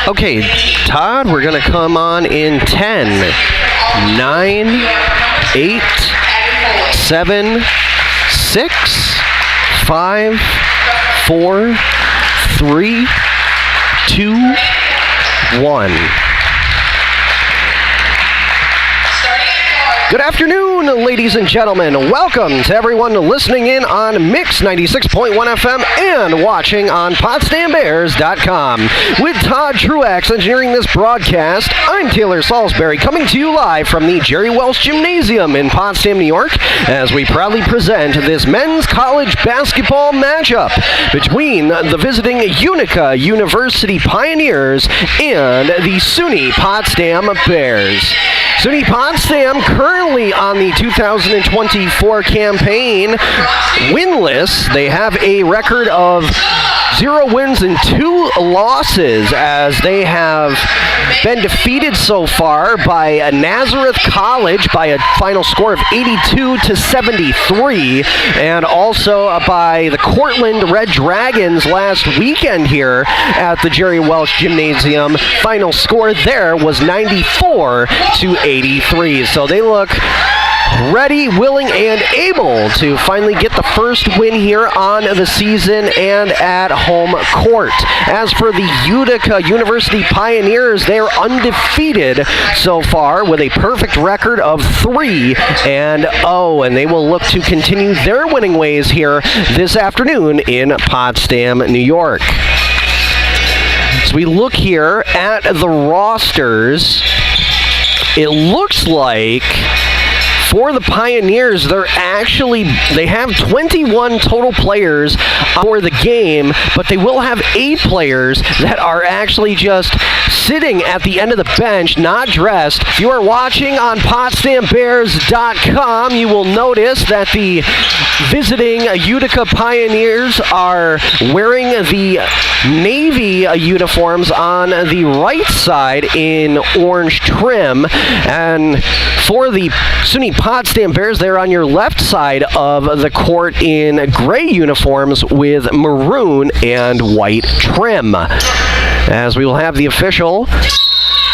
Okay, Todd, we're going to come on in 10, 9, 8, 7, 6, 5, 4, 3, 2, 1. Good afternoon, ladies and gentlemen. Welcome to everyone listening in on Mix 96.1 FM and watching on PotsdamBears.com. With Todd Truax engineering this broadcast, I'm Taylor Salisbury, coming to you live from the Jerry Welsh Gymnasium in Potsdam, New York, as we proudly present this men's college basketball matchup between the visiting Utica University Pioneers and the SUNY Potsdam Bears. SUNY Potsdam currently on the 2024 campaign winless. They have a record of 0 wins and 2 losses as they have been defeated so far by Nazareth College by a final score of 82-73 and also by the Cortland Red Dragons last weekend here at the Jerry Welsh Gymnasium. Final score there was 94-83. So they look ready, willing, and able to finally get the first win here on the season and at home court. As for the Utica University Pioneers, they're undefeated so far with a perfect record of 3-0, and they will look to continue their winning ways here this afternoon in Potsdam, New York. As we look here at the rosters, it looks like for the Pioneers, they have 21 total players for the game, but they will have 8 players that are actually just sitting at the end of the bench, not dressed. If you are watching on PotsdamBears.com, you will notice that the visiting Utica Pioneers are wearing the navy uniforms on the right side in orange trim, and for the SUNY Potsdam Bears, they're on your left side of the court in gray uniforms with maroon and white trim. As we will have the official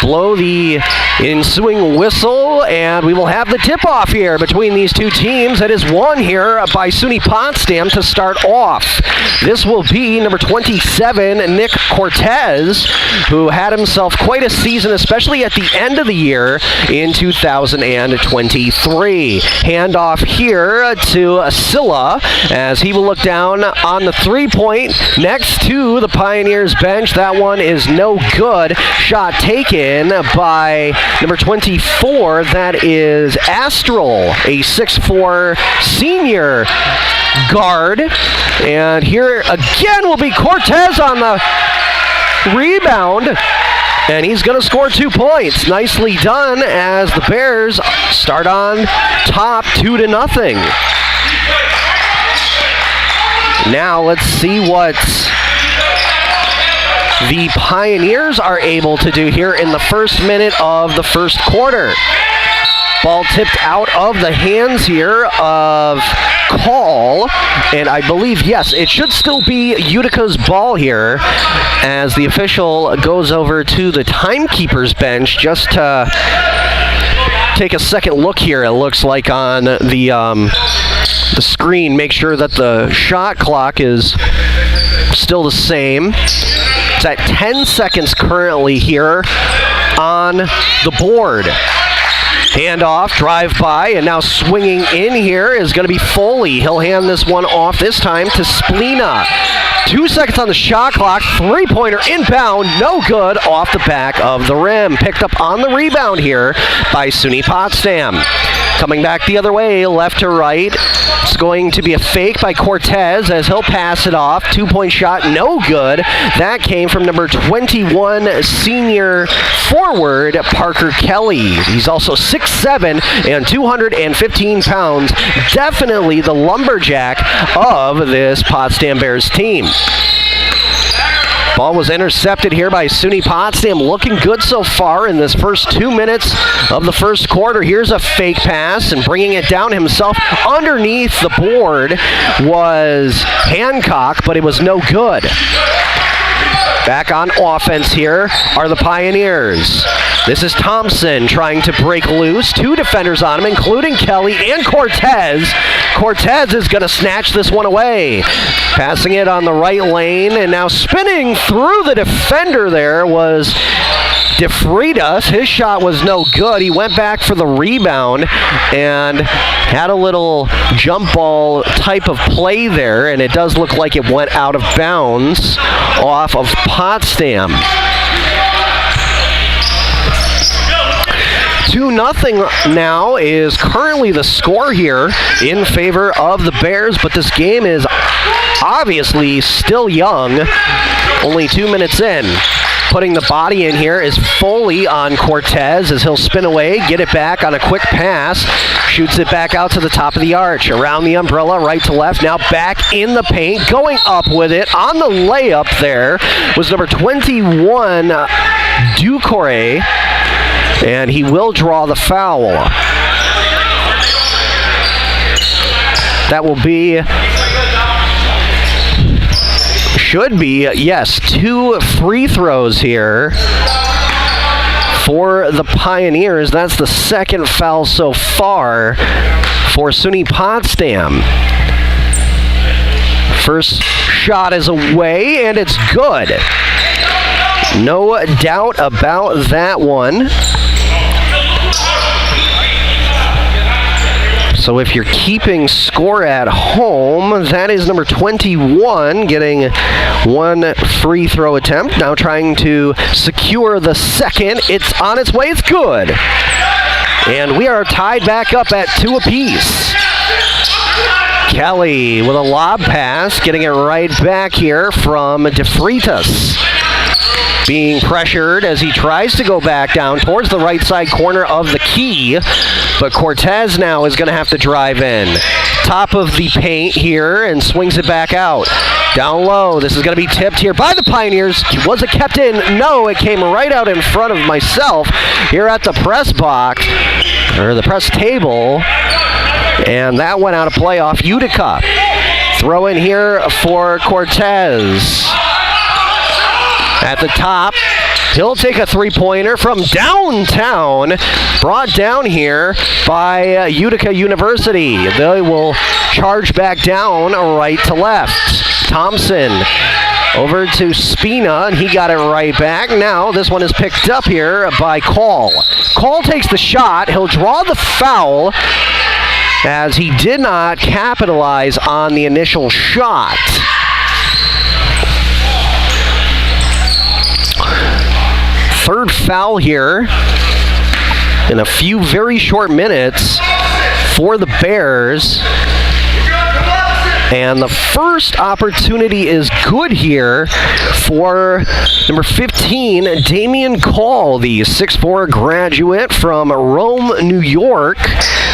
blow the ensuing whistle, and we will have the tip-off here between these two teams. It is won here by SUNY Potsdam to start off. This will be number 27, Nick Cortez, who had himself quite a season, especially at the end of the year in 2023. Handoff here to Silla, as he will look down on the three-point next to the Pioneers bench. That one is no good. Shot taken by number 24, that is Astral, a 6'4" senior guard. And here again will be Cortez on the rebound, and he's going to score 2 points. Nicely done as the Bears start on top 2-0. Now let's see what the Pioneers are able to do here in the first minute of the first quarter. Ball tipped out of the hands here of Call, and I believe, yes, it should still be Utica's ball here as the official goes over to the timekeeper's bench just to take a second look here. It looks like on the screen, make sure that the shot clock is still the same. It's at 10 seconds currently here on the board. Handoff, drive by, and now swinging in here is going to be Foley. He'll hand this one off this time to Splina. 2 seconds on the shot clock. Three-pointer inbound, no good, off the back of the rim. Picked up on the rebound here by SUNY Potsdam. Coming back the other way, left to right. It's going to be a fake by Cortez as he'll pass it off. 2-point shot, no good. That came from number 21 senior forward, Parker Kelly. He's also 6'7" and 215 pounds. Definitely the lumberjack of this Potsdam Bears team. Ball was intercepted here by SUNY Potsdam. Looking good so far in this first 2 minutes of the first quarter. Here's a fake pass, and bringing it down himself underneath the board was Hancock, but it was no good. Back on offense here are the Pioneers. This is Thompson trying to break loose. 2 defenders on him, including Kelly and Cortez. Cortez is going to snatch this one away. Passing it on the right lane, and now spinning through the defender there was DeFreitas. His shot was no good. He went back for the rebound and had a little jump ball type of play there, and it does look like it went out of bounds off of Potsdam. 2-0 now is currently the score here in favor of the Bears, but this game is obviously still young, only 2 minutes in. Putting the body in here is Foley on Cortez as he'll spin away, get it back on a quick pass, shoots it back out to the top of the arch, around the umbrella, right to left, now back in the paint, going up with it. On the layup there was number 21, Ducore, and he will draw the foul. That will be... should be, yes, 2 free throws here for the Pioneers. That's the second foul so far for SUNY Potsdam. First shot is away, and it's good. No doubt about that one. So if you're keeping score at home, that is number 21 getting 1 free throw attempt. Now trying to secure the second. It's on its way. It's good. And we are tied back up at 2 apiece. Kelly with a lob pass, getting it right back here from DeFreitas. Being pressured as he tries to go back down towards the right side corner of the key, but Cortez now is going to have to drive in. Top of the paint here and swings it back out. Down low, this is going to be tipped here by the Pioneers. Was it kept in? No, it came right out in front of myself here at the press box, or the press table, and that went out of play off Utica. Throw in here for Cortez. At the top, he'll take a 3-pointer from downtown, brought down here by Utica University. They will charge back down right to left. Thompson over to Spina, and he got it right back. Now this one is picked up here by Call. Call takes the shot. He'll draw the foul as he did not capitalize on the initial shot. Third foul here in a few very short minutes for the Bears. And the first opportunity is good here for number 15, Damian Call, the 6'4" graduate from Rome, New York,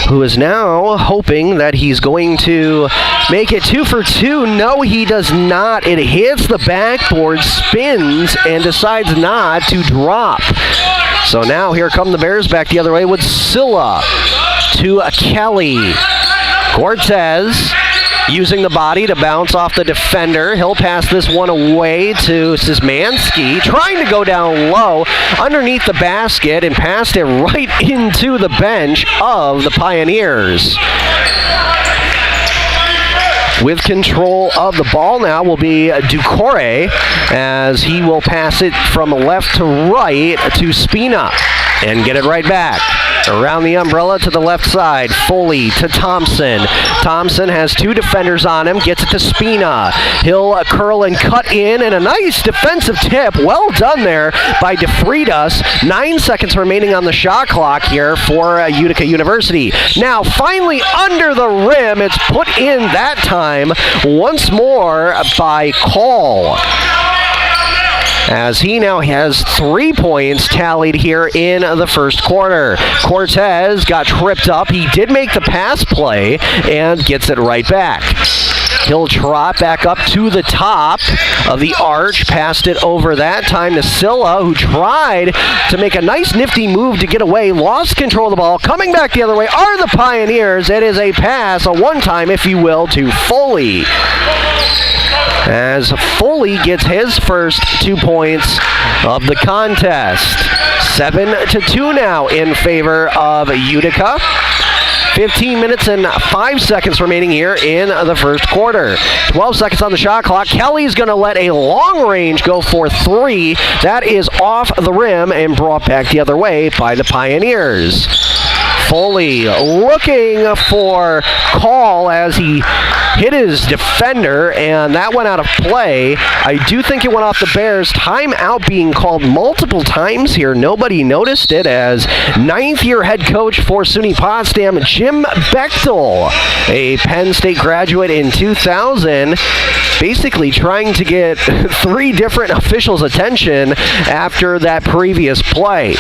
who is now hoping that he's going to make it 2 for 2. No, he does not. It hits the backboard, spins, and decides not to drop. So now here come the Bears back the other way with Silla to Kelly. Cortez using the body to bounce off the defender. He'll pass this one away to Szymanski, trying to go down low underneath the basket and passed it right into the bench of the Pioneers. With control of the ball now will be Ducore as he will pass it from left to right to Spina and get it right back. Around the umbrella to the left side, Foley to Thompson. Thompson has 2 defenders on him, gets it to Spina. He'll curl and cut in, and a nice defensive tip. Well done there by DeFreitas. 9 seconds remaining on the shot clock here for Utica University. Now, finally under the rim, it's put in that time once more by Call, as he now has 3 points tallied here in the first quarter. Cortez got tripped up. He did make the pass play and gets it right back. He'll trot back up to the top of the arch, passed it over that time to Silla, who tried to make a nice nifty move to get away, lost control of the ball. Coming back the other way are the Pioneers. It is a pass, a one-time, if you will, to Foley. as Foley gets his first 2 points of the contest. 7-2 now in favor of Utica. 15 minutes and 5 seconds remaining here in the first quarter. 12 seconds on the shot clock. Kelly's going to let a long range go for 3. That is off the rim and brought back the other way by the Pioneers. Foley looking for call as he hit his defender, and that went out of play. I do think it went off the Bears. Timeout being called multiple times here. Nobody noticed it as 9th-year head coach for SUNY Potsdam, Jim Bechtel, a Penn State graduate in 2000, basically trying to get 3 different officials' attention after that previous play.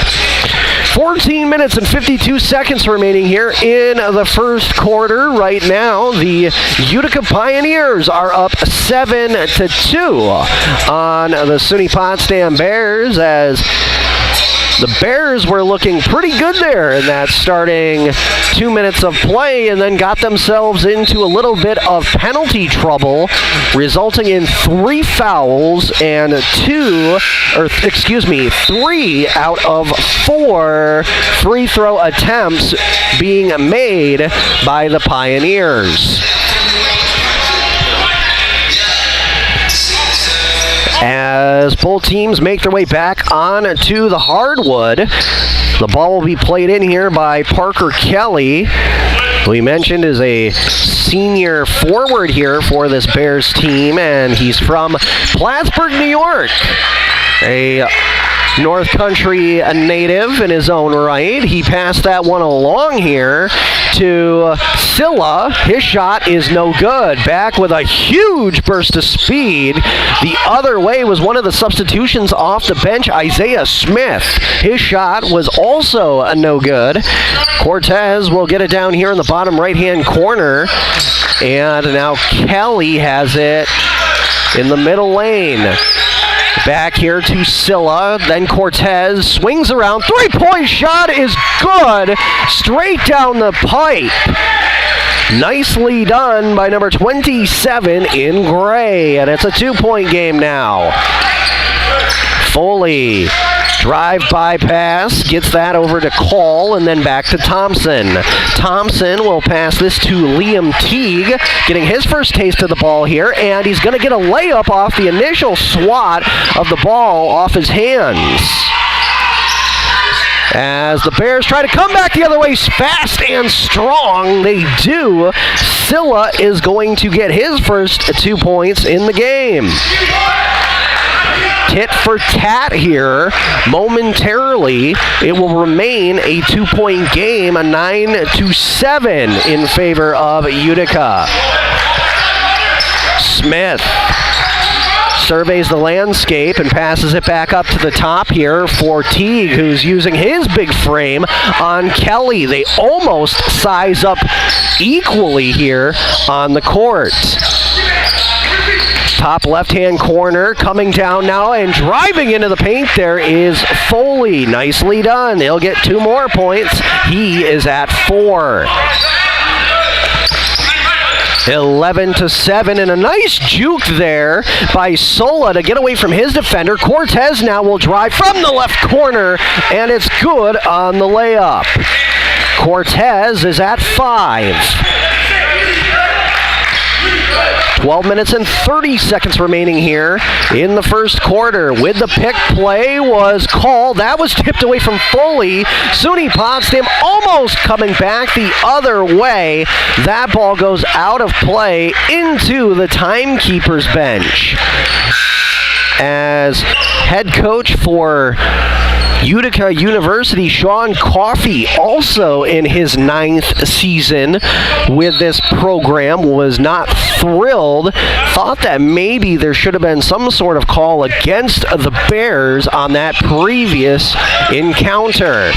14 minutes and 52 seconds remaining here in the first quarter. Right now, the Utica Pioneers are up 7-2 on the SUNY Potsdam Bears, as the Bears were looking pretty good there in that starting 2 minutes of play, and then got themselves into a little bit of penalty trouble, resulting in 3 fouls and 3 out of 4 free throw attempts being made by the Pioneers. As both teams make their way back on to the hardwood, the ball will be played in here by Parker Kelly, who we mentioned is a senior forward here for this Bears team, and he's from Plattsburgh, New York. A North Country native in his own right. He passed that one along here to Silla. His shot is no good. Back with a huge burst of speed. The other way was one of the substitutions off the bench, Isaiah Smith. His shot was also no good. Cortez will get it down here in the bottom right-hand corner. And now Kelly has it in the middle lane. Back here to Silla, then Cortez swings around. 3-point shot is good, straight down the pipe. Nicely done by number 27 in gray, and it's a 2-point game now. Foley, drive-by pass, gets that over to Call, and then back to Thompson. Thompson will pass this to Liam Teague, getting his first taste of the ball here, and he's going to get a layup off the initial swat of the ball off his hands. As the Bears try to come back the other way fast and strong, they do. Silla is going to get his first 2 points in the game. Tit for tat here momentarily. It will remain a 2-point game, a 9-7 in favor of Utica. Smith surveys the landscape and passes it back up to the top here for Teague, who's using his big frame on Kelly. They almost size up equally here on the court. Top left-hand corner, coming down now and driving into the paint there is Foley. Nicely done. He'll get 2 more points. He is at 4. 11-7, and a nice juke there by Sola to get away from his defender. Cortez now will drive from the left corner, and it's good on the layup. Cortez is at 5. 12 minutes and 30 seconds remaining here in the first quarter. With the pick play was called. That was tipped away from Foley. SUNY Potsdam almost coming back the other way. That ball goes out of play into the timekeeper's bench. As head coach for Utica University, Sean Coffey, also in his 9th season with this program, was not thrilled. Thought that maybe there should have been some sort of call against the Bears on that previous encounter.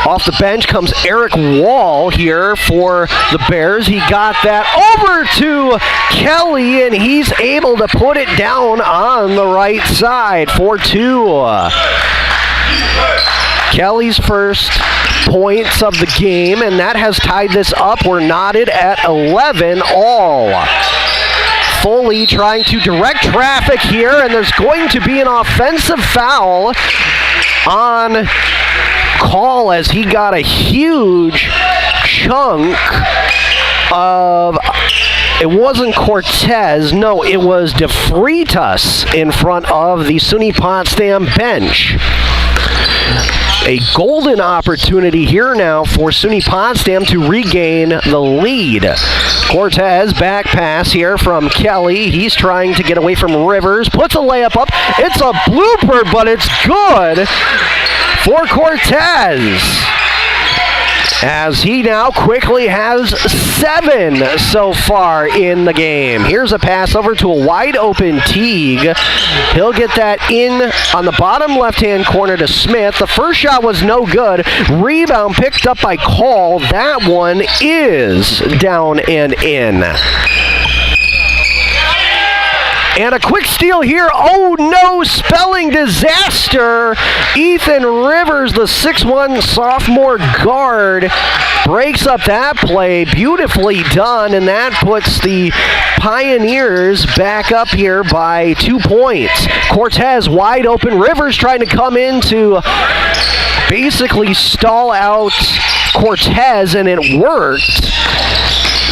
Off the bench comes Eric Wall here for the Bears. He got that over to Kelly, and he's able to put it down on the right side for 2. Kelly's first points of the game, and that has tied this up. We're knotted at 11 all. Foley trying to direct traffic here, and there's going to be an offensive foul on Call as he got a huge chunk of, it wasn't Cortez, no, it was DeFreitas in front of the SUNY Potsdam bench. A golden opportunity here now for SUNY Potsdam to regain the lead. Cortez, back pass here from Kelly. He's trying to get away from Rivers. Puts a layup up. It's a blooper, but it's good for Cortez, as he now quickly has 7 so far in the game. Here's a pass over to a wide open Teague. He'll get that in on the bottom left-hand corner to Smith. The first shot was no good. Rebound picked up by Call. That one is down and in. And a quick steal here. Oh no, spelling disaster. Ethan Rivers, the 6'1 sophomore guard, breaks up that play. Beautifully done, and that puts the Pioneers back up here by 2 points. Cortez wide open. Rivers trying to come in to basically stall out Cortez, and it worked.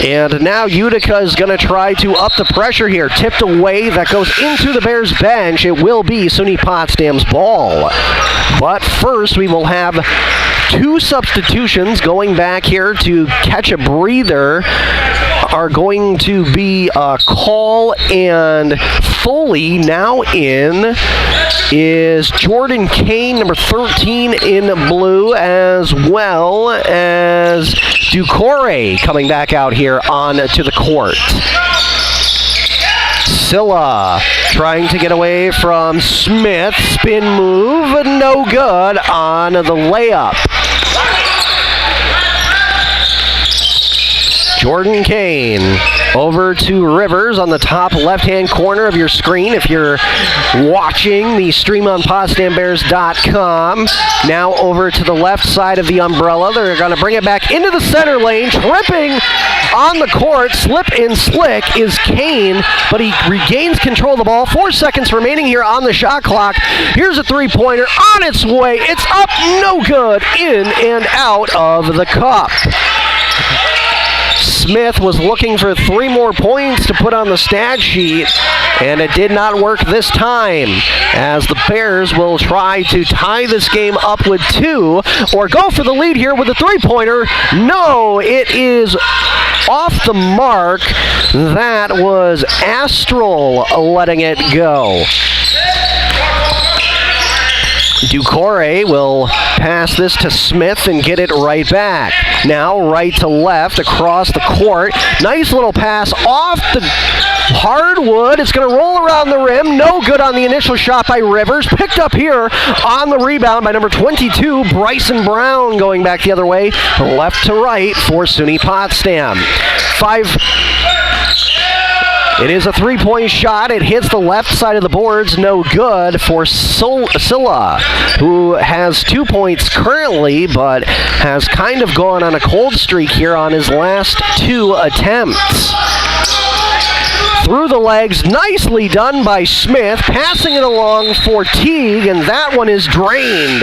And now Utica is going to try to up the pressure here. Tipped away, that goes into the Bears bench. It will be SUNY Potsdam's ball. But first we will have 2 substitutions going back here to catch a breather. Are going to be Call and Foley. Now in is Jordan Kane, number 13 in blue, as well as Ducore coming back out here onto the court. Silla trying to get away from Smith. Spin move, no good on the layup. Jordan Kane over to Rivers on the top left-hand corner of your screen if you're watching the stream on PotsdamBears.com. Now over to the left side of the umbrella. They're going to bring it back into the center lane. Tripping on the court, slip and slick is Kane, but he regains control of the ball. 4 seconds remaining here on the shot clock. Here's a three-pointer on its way. It's up, no good, in and out of the cup. Smith was looking for 3 more points to put on the stat sheet, and it did not work this time, as the Bears will try to tie this game up with 2 or go for the lead here with a three-pointer. No, it is off the mark. That was Astral letting it go. Ducore will pass this to Smith and get it right back. Now right to left across the court. Nice little pass off the hardwood. It's going to roll around the rim. No good on the initial shot by Rivers. Picked up here on the rebound by number 22, Bryson Brown, going back the other way, left to right for SUNY Potsdam. It is a three-point shot. It hits the left side of the boards. No good for Silla, who has 2 points currently, but has kind of gone on a cold streak here on his last 2 attempts. Through the legs, nicely done by Smith, passing it along for Teague, and that one is drained.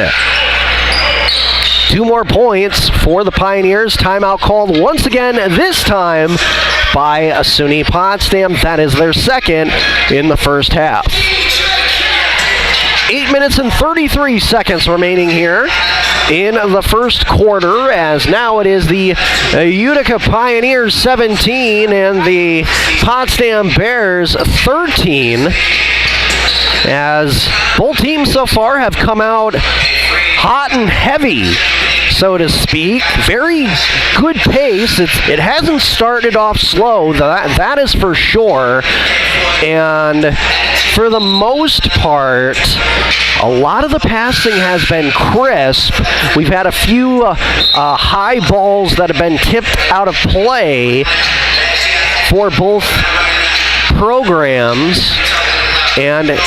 2 more points for the Pioneers. Timeout called once again, this time by SUNY Potsdam. That is their second in the first half. 8 minutes and 33 seconds remaining here in the first quarter, as now it is the Utica Pioneers 17 and the Potsdam Bears 13, as both teams so far have come out hot and heavy, so to speak. Very good pace. It hasn't started off slow, that is for sure. And for the most part, a lot of the passing has been crisp. We've had a few high balls that have been tipped out of play for both programs. And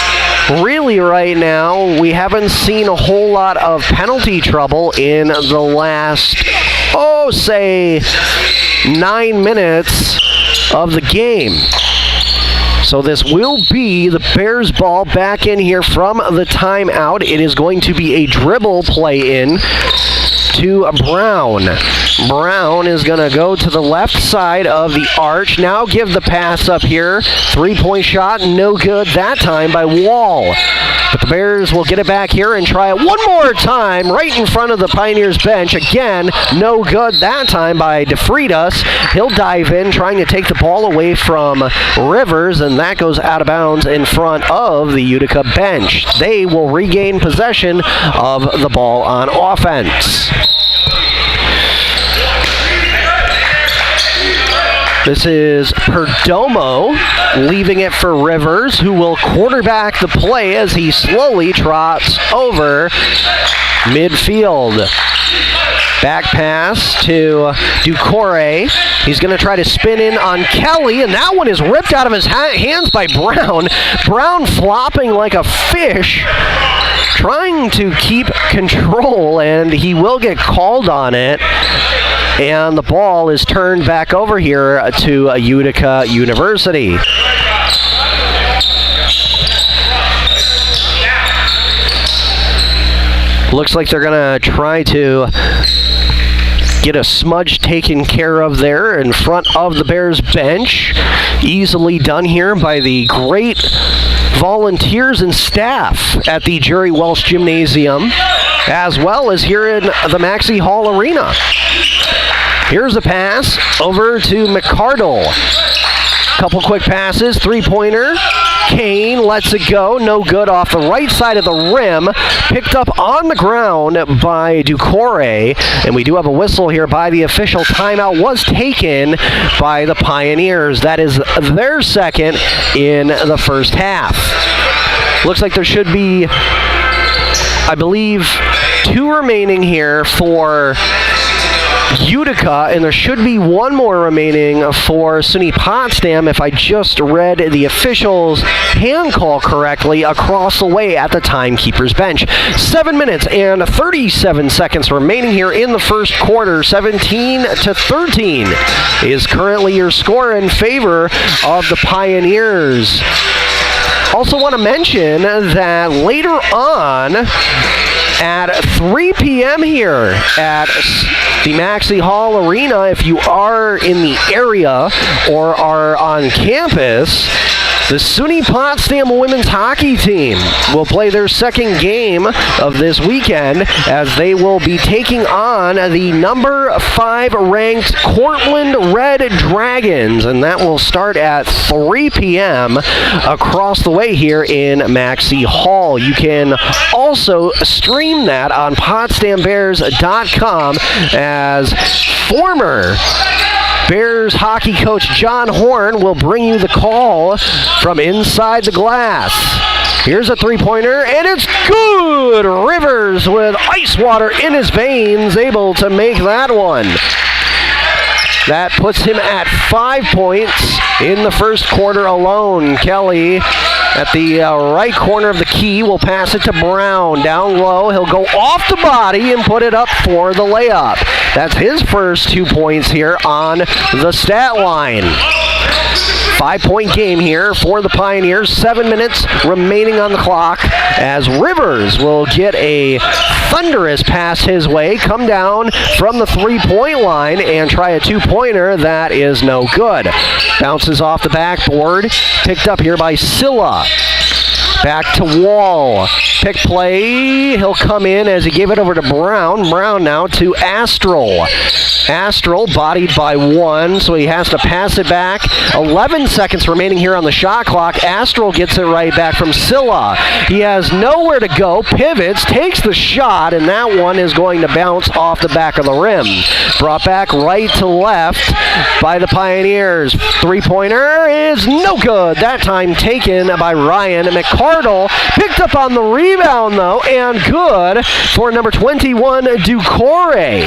really right now, we haven't seen a whole lot of penalty trouble in the last, say 9 minutes of the game. So this will be the Bears ball back in here from the timeout. It is going to be a dribble play in to Brown. Brown is going to go to the left side of the arch. Now give the pass up here. Three-point shot, no good that time by Wall. But the Bears will get it back here and try it one more time right in front of the Pioneers bench. Again, no good that time by DeFreitas. He'll dive in, trying to take the ball away from Rivers, and that goes out of bounds in front of the Utica bench. They will regain possession of the ball on offense. This is Perdomo leaving it for Rivers, who will quarterback the play as he slowly trots over midfield. Back pass to Ducore. He's going to try to spin in on Kelly, and that one is ripped out of his hands by Brown. Brown flopping like a fish, trying to keep control, and he will get called on it. And the ball is turned back over here to Utica University. Looks like they're going to try to get a smudge taken care of there in front of the Bears bench. Easily done here by the great volunteers and staff at the Jerry Welsh Gymnasium, as well as here in the Maxey Hall Arena. Here's a pass over to McCardle. Couple quick passes, three-pointer. Kane lets it go, no good off the right side of the rim. Picked up on the ground by Ducore, and we do have a whistle here by the official. Timeout was taken by the Pioneers. That is their second in the first half. Looks like there should be, I believe, 2 remaining here for Utica, and there should be 1 more remaining for SUNY Potsdam if I just read the official's hand call correctly across the way at the timekeeper's bench. 7 minutes and 37 seconds remaining here in the first quarter. 17-13 is currently your score in favor of the Pioneers. Also want to mention that later on at 3 p.m. here at the Maxey Hall Arena, if you are in the area or are on campus, the SUNY Potsdam women's hockey team will play their second game of this weekend as they will be taking on the number 5 ranked Cortland Red Dragons, and that will start at 3 p.m. across the way here in Maxey Hall. You can also stream that on PotsdamBears.com as former Bears hockey coach John Horn will bring you the call from inside the glass. Here's a three-pointer, and it's good! Rivers with ice water in his veins, able to make that one. That puts him at 5 points in the first quarter alone. Kelly at the right corner of the key will pass it to Brown. Down low, he'll go off the body and put it up for the layup. That's his first 2 points here on the stat line. 5-point game here for the Pioneers. 7 minutes remaining on the clock as Rivers will get a thunderous pass his way, come down from the three-point line and try a two-pointer. That is no good. Bounces off the backboard, picked up here by Silla. Back to Wall. Pick play. He'll come in as he gave it over to Brown. Brown now to Astral. Astral bodied by 1, so he has to pass it back. 11 seconds remaining here on the shot clock. Astral gets it right back from Silla. He has nowhere to go. Pivots, takes the shot, and that one is going to bounce off the back of the rim. Brought back right to left by the Pioneers. Three-pointer is no good. That time taken by Ryan McCarthy. Picked up on the rebound, though, and good for number 21, Ducore,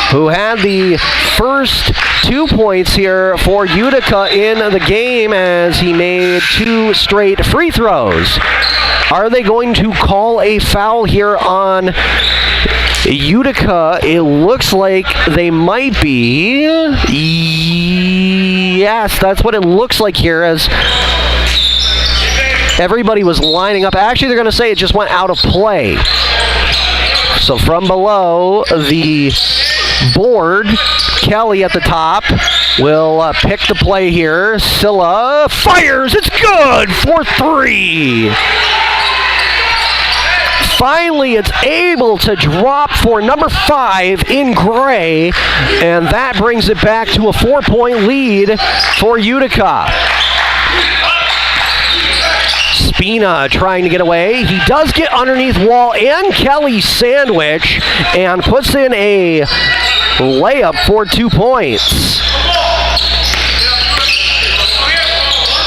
who had the first 2 points here for Utica in the game as he made 2 straight free throws. Are they going to call a foul here on Utica? It looks like they might be. Yes, that's what it looks like here as everybody was lining up. Actually, they're going to say it just went out of play. So from below the board, Kelly at the top will pick the play here. Scylla fires. It's good for 3. Finally, it's able to drop for number 5 in gray, and that brings it back to a 4-point lead for Utica. Spina trying to get away. He does get underneath Wall and Kelly's sandwich and puts in a layup for 2 points.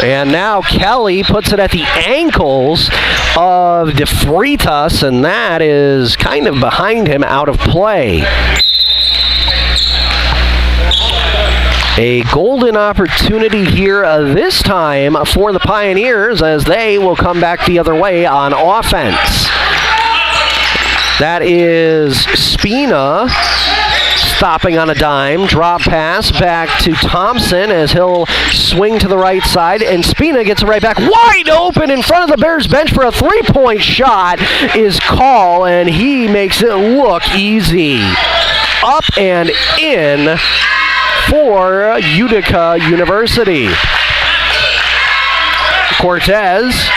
And now Kelly puts it at the ankles of DeFreitas, and that is kind of behind him, out of play. A golden opportunity here this time for the Pioneers as they will come back the other way on offense. That is Spina stopping on a dime. Drop pass back to Thompson as he'll swing to the right side, and Spina gets it right back. Wide open in front of the Bears bench for a 3-point shot is Call, and he makes it look easy. Up and in for Utica University. Cortez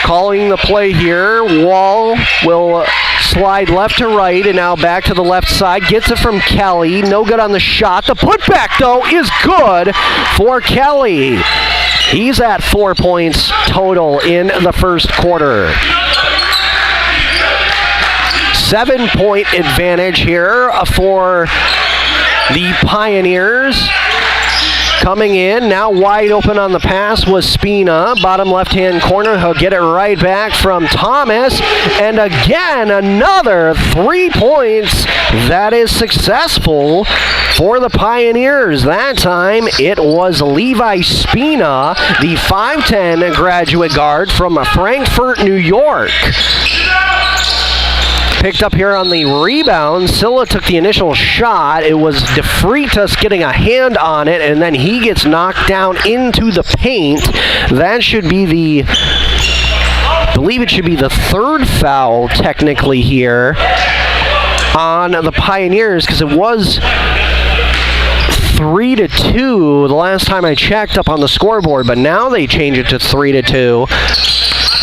calling the play here. Wall will slide left to right and now back to the left side. Gets it from Kelly. No good on the shot. The putback, though, is good for Kelly. He's at 4 points total in the first quarter. 7-point advantage here for the Pioneers. Coming in, now wide open on the pass was Spina. Bottom left-hand corner, he'll get it right back from Thomas. And again, another 3 points that is successful for the Pioneers. That time, it was Levi Spina, the 5'10" graduate guard from Frankfort, New York. Picked up here on the rebound. Scylla took the initial shot. It was DeFreitas getting a hand on it, and then he gets knocked down into the paint. That should be I believe it should be the 3rd foul technically here on the Pioneers, because it was 3-2 the last time I checked up on the scoreboard, but now they change it to 3-2.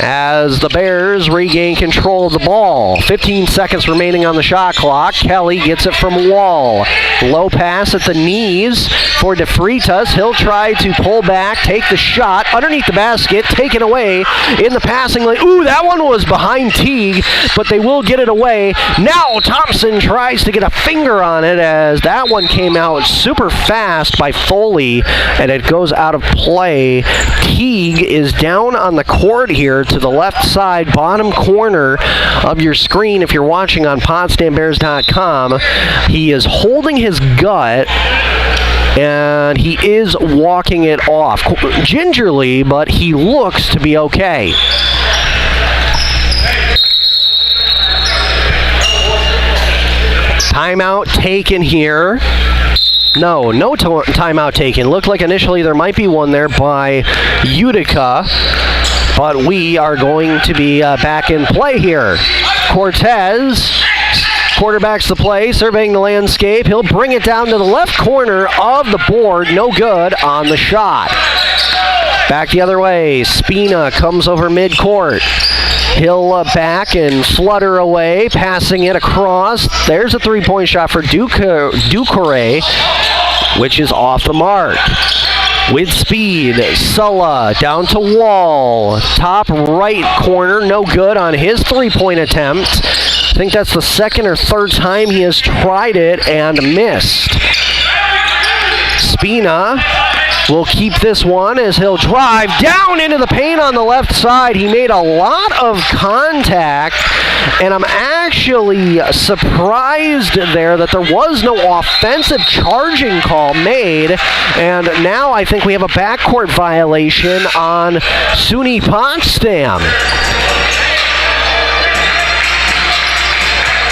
As the Bears regain control of the ball. 15 seconds remaining on the shot clock. Kelly gets it from Wall. Low pass at the knees for DeFreitas. He'll try to pull back, take the shot underneath the basket, taken away in the passing lane. Ooh, that one was behind Teague, but they will get it away. Now Thompson tries to get a finger on it as that one came out super fast by Foley, and it goes out of play. Teague is down on the court here to the left side, bottom corner of your screen if you're watching on PotsdamBears.com. He is holding his gut, and he is walking it off gingerly, but he looks to be okay. Timeout taken here. No timeout taken. Looked like initially there might be one there by Utica, but we are going to be back in play here. Cortez quarterbacks the play, surveying the landscape. He'll bring it down to the left corner of the board. No good on the shot. Back the other way. Spina comes over midcourt. He'll back and flutter away, passing it across. There's a 3-point shot for Ducouré, which is off the mark. With speed, Sulla down to Wall. Top right corner, no good on his 3-point attempt. I think that's the 2nd or 3rd time he has tried it and missed. Spina will keep this one as he'll drive down into the paint on the left side. He made a lot of contact, and I'm actually surprised there that there was no offensive charging call made, and now I think we have a backcourt violation on SUNY Potsdam.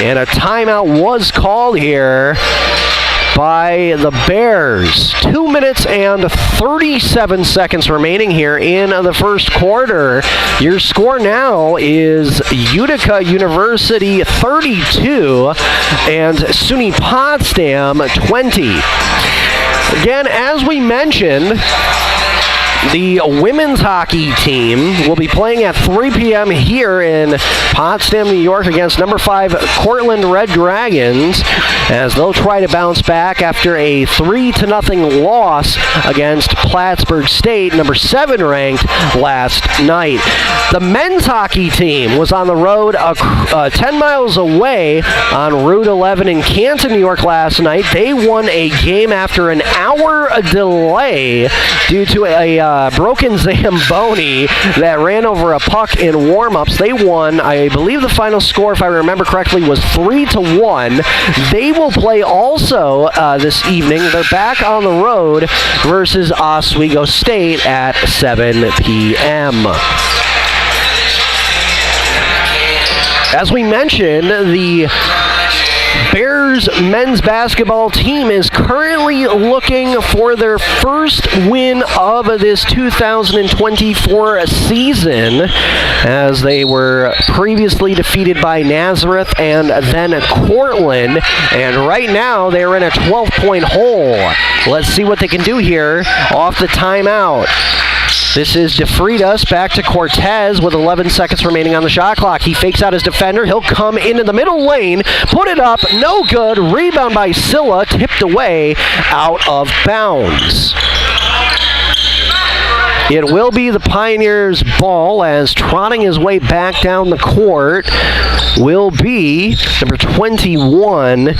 And a timeout was called here by the Bears. 2 minutes and 37 seconds remaining here in the first quarter. Your score now is Utica University 32 and SUNY Potsdam 20. Again, as we mentioned, the women's hockey team will be playing at 3 p.m. here in Potsdam, New York against number 5 Cortland Red Dragons as they'll try to bounce back after a 3-0 loss against Plattsburgh State, number 7 ranked last night. The men's hockey team was on the road 10 miles away on Route 11 in Canton, New York last night. They won a game after an hour delay due to a broken Zamboni that ran over a puck in warm-ups. They won, I believe the final score, if I remember correctly, was 3-1. They will play also this evening. They're back on the road versus Oswego State at 7 p.m. As we mentioned, the Bears men's basketball team is currently looking for their first win of this 2024 season as they were previously defeated by Nazareth and then Cortland, and right now they're in a 12-point hole. Let's see what they can do here off the timeout. This is DeFreitas back to Cortez with 11 seconds remaining on the shot clock. He fakes out his defender. He'll come into the middle lane, put it up, no good. Rebound by Silla, tipped away out of bounds. It will be the Pioneers' ball as trotting his way back down the court will be number 21.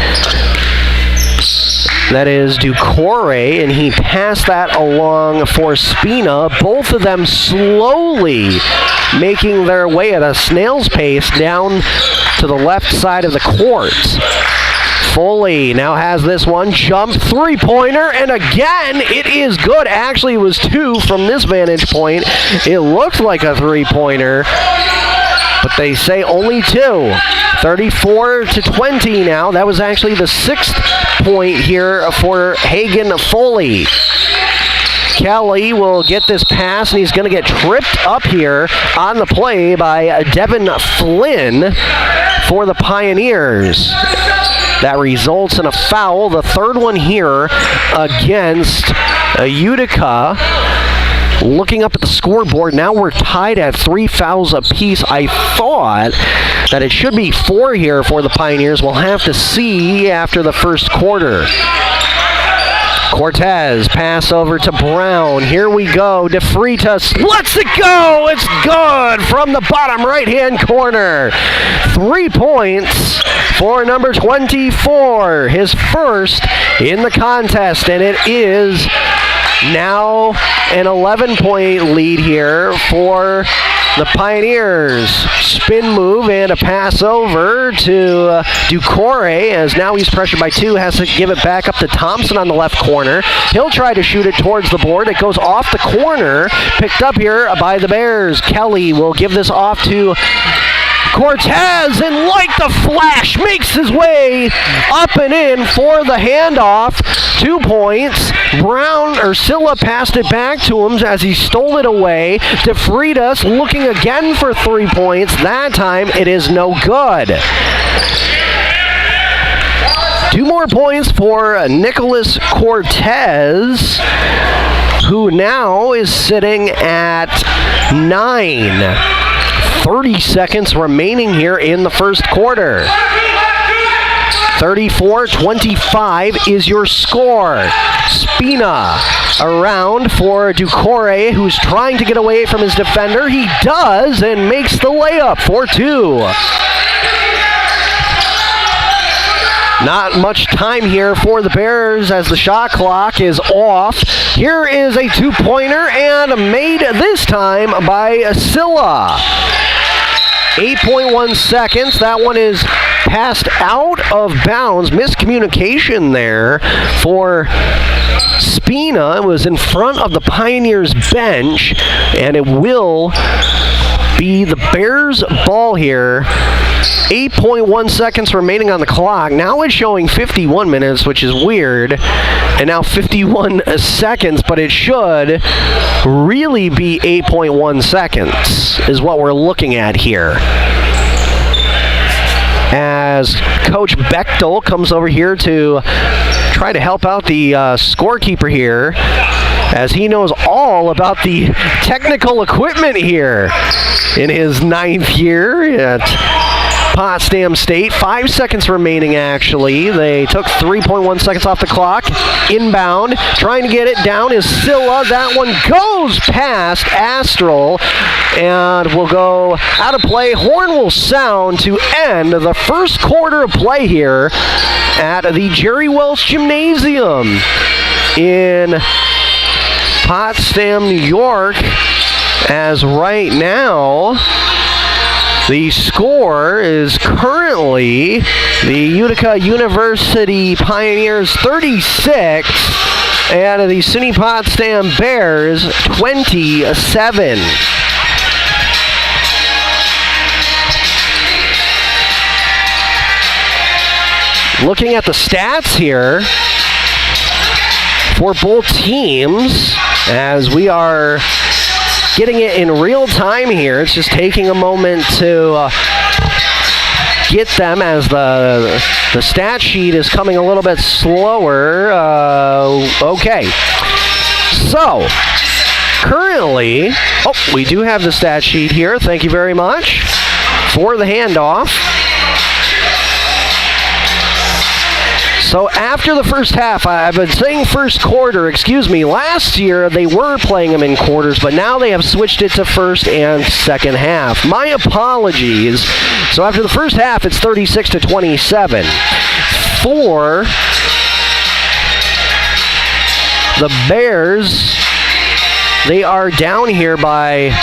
That is Ducore, and he passed that along for Spina. Both of them slowly making their way at a snail's pace down to the left side of the court. Foley now has this one, jump three-pointer, and again, it is good. Actually, it was 2 from this vantage point. It looked like a three-pointer, but they say only 2. 34-20 now. That was actually the 6th point here for Hagen Foley. Kelly will get this pass, and he's going to get tripped up here on the play by Devin Flynn for the Pioneers. That results in a foul, the 3rd one here against Utica. Looking up at the scoreboard, now we're tied at 3 fouls apiece. I thought that it should be 4 here for the Pioneers. We'll have to see after the first quarter. Cortez, pass over to Brown. Here we go. DeFreitas lets it go. It's good from the bottom right-hand corner. 3 points for number 24. His first in the contest, and it is now an 11-point lead here for the Pioneers. Spin move and a pass over to Ducore as now he's pressured by 2, has to give it back up to Thompson on the left corner. He'll try to shoot it towards the board. It goes off the corner, picked up here by the Bears. Kelly will give this off to Cortez, and like the flash, makes his way up and in for the handoff. 2 points. Silla passed it back to him as he stole it away. DeFreitas looking again for 3 points. That time it is no good. 2 more points for Nicholas Cortez, who now is sitting at 9. 30 seconds remaining here in the first quarter. 34-25 is your score. Spina around for Ducore, who's trying to get away from his defender. He does and makes the layup for 2. Not much time here for the Bears as the shot clock is off. Here is a 2-pointer and made this time by Silla. 8.1 seconds. That one is passed out of bounds. Miscommunication there for Spina. It was in front of the Pioneers bench, and it will be the Bears' ball here 8.1 seconds remaining on the clock. Now it's showing 51 minutes, which is weird. And now 51 seconds, but it should really be 8.1 seconds is what we're looking at here. As Coach Bechtel comes over here to try to help out the scorekeeper here, as he knows all about the technical equipment here in his 9th year at Potsdam State. 5 seconds remaining, actually. They took 3.1 seconds off the clock. Inbound, trying to get it down is Scylla. That one goes past Astral and will go out of play. Horn will sound to end the first quarter of play here at the Jerry Welch Gymnasium in Potsdam, New York, as right now the score is currently the Utica University Pioneers 36 and the SUNY Potsdam Bears 27. Looking at the stats here for both teams, as we are getting it in real time here. It's just taking a moment to get them as the stat sheet is coming a little bit slower. Okay. So, currently, we do have the stat sheet here. Thank you very much for the handoff. So after the first half, I've been saying first quarter, last year they were playing them in quarters, but now they have switched it to first and second half. My apologies. So after the first half, it's 36-27. For the Bears, they are down here by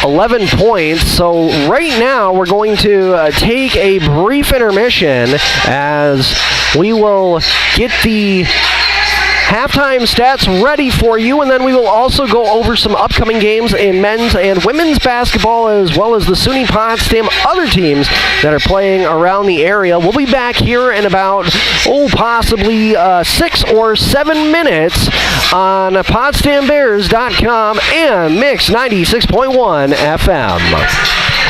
11 points. So right now we're going to take a brief intermission as we will get the halftime stats ready for you, and then we will also go over some upcoming games in men's and women's basketball, as well as the SUNY Potsdam other teams that are playing around the area. We'll be back here in about, possibly 6 or 7 minutes on PotsdamBears.com and Mix 96.1 FM.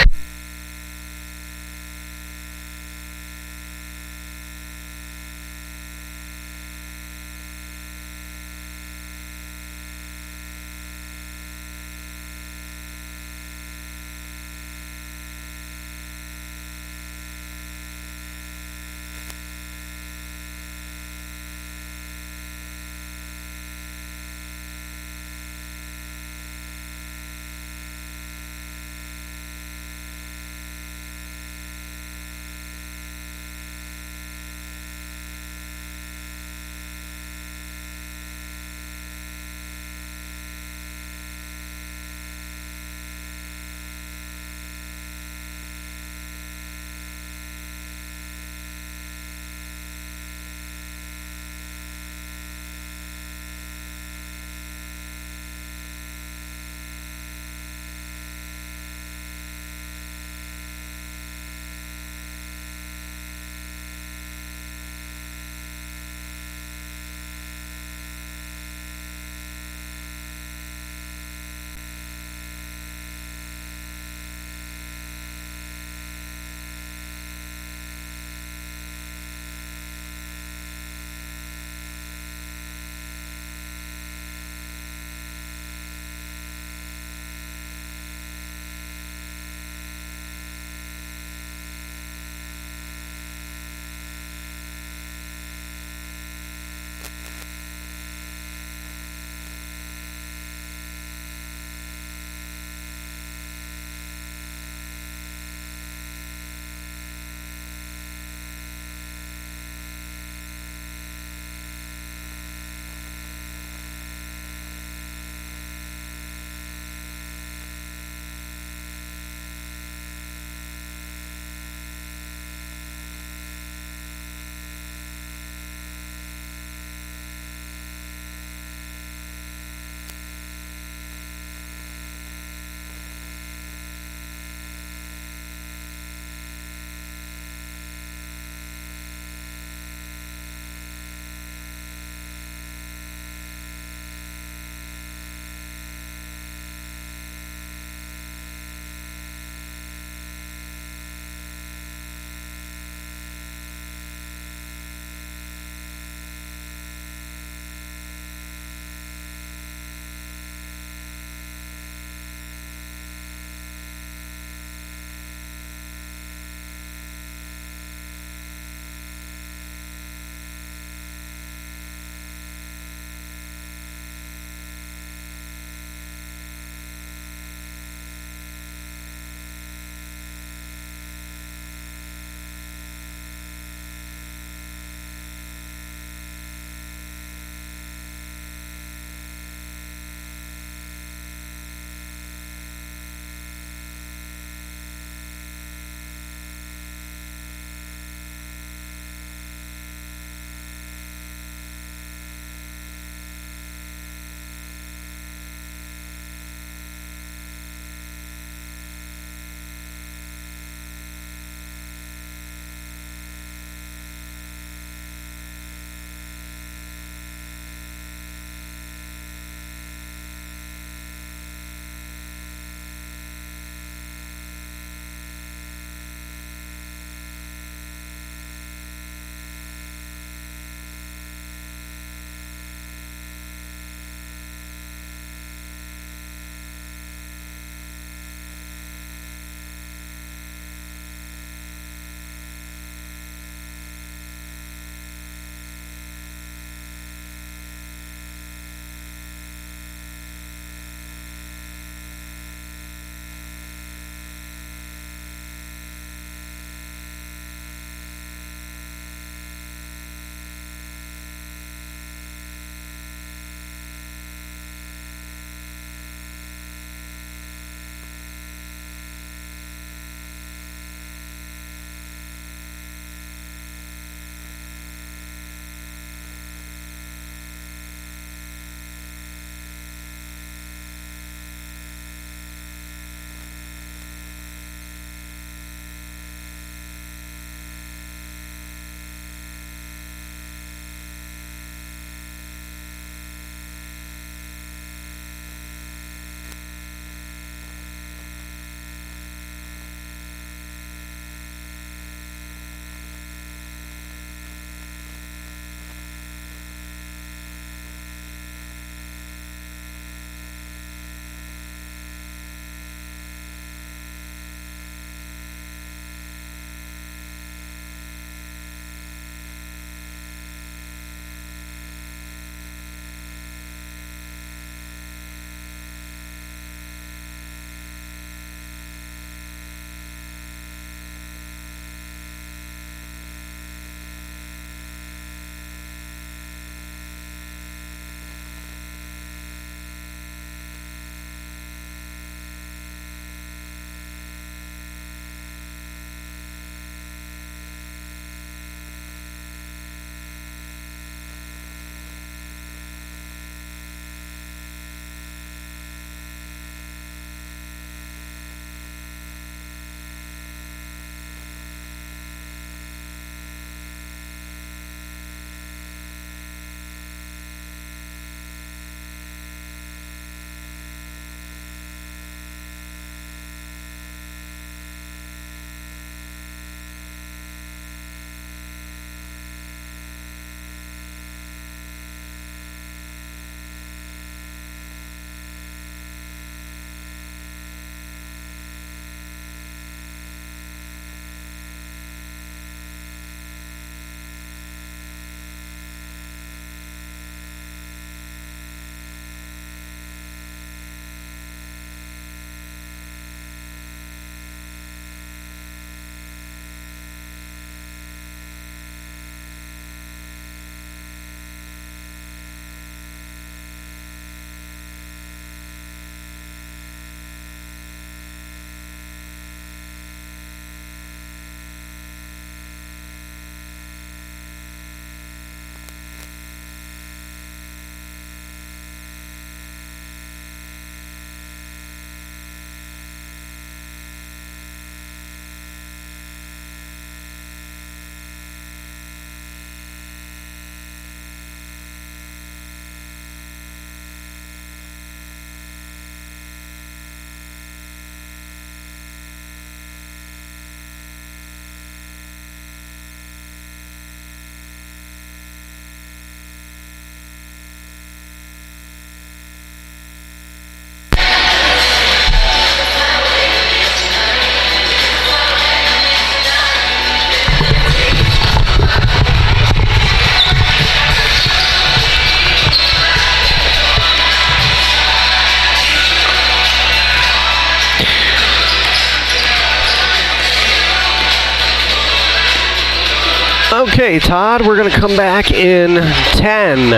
Okay, Todd, we're going to come back in 10,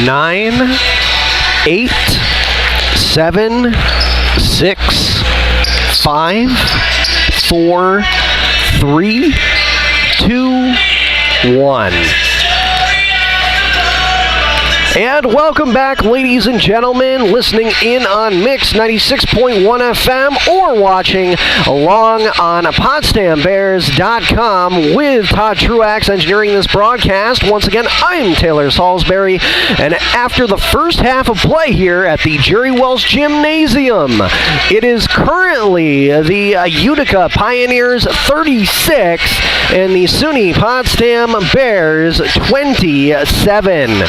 9, 8, 7, 6, 5, 4, 3, 2, 1. And welcome back, ladies and gentlemen, listening in on Mix 96.1 FM or watching along on PotsdamBears.com with Todd Truax engineering this broadcast. Once again, I'm Taylor Salisbury, and after the first half of play here at the Jerry Wells Gymnasium, it is currently the Utica Pioneers 36 and the SUNY Potsdam Bears 27.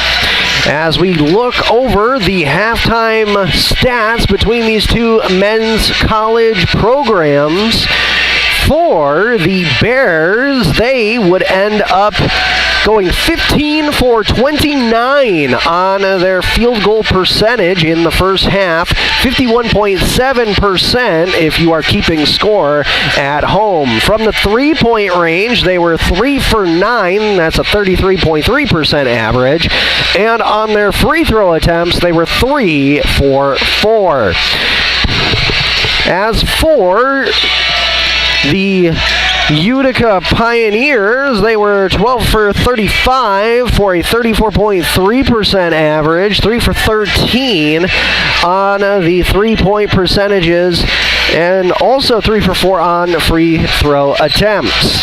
As we look over the halftime stats between these two men's college programs, for the Bears, they would end up going 15 for 29 on their field goal percentage in the first half, 51.7% if you are keeping score at home. From the three-point range, they were 3 for 9, that's a 33.3% average, and on their free throw attempts, they were 3 for 4. As for the Utica Pioneers, they were 12 for 35 for a 34.3% average, 3 for 13 on the three-point percentages, and also 3 for 4 on free throw attempts.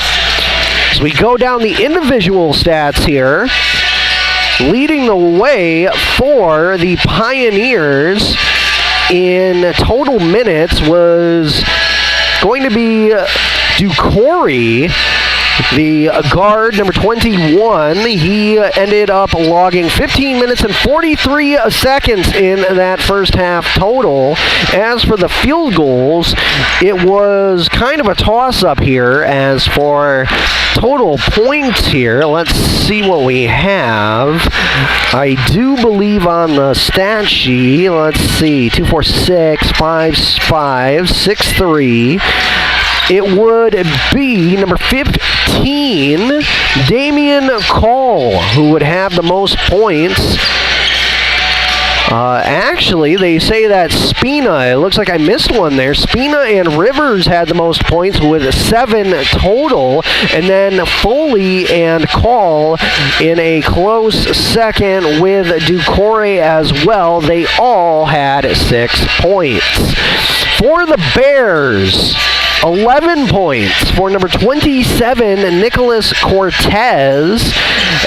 As we go down the individual stats here, leading the way for the Pioneers in total minutes was going to be Ducory, the guard, number 21. He ended up logging 15 minutes and 43 seconds in that first half total. As for the field goals, it was kind of a toss-up here. As for total points here, let's see what we have. I do believe on the stat sheet, let's see, 2, 4, 6, 5, 5, 6, 3. It would be number 15, Damian Call, who would have the most points. Actually, they say that Spina, it looks like I missed one there. Spina and Rivers had the most points with 7 total, and then Foley and Call in a close second with Ducory as well. They all had 6 points. For the Bears, 11 points for number 27, Nicholas Cortez,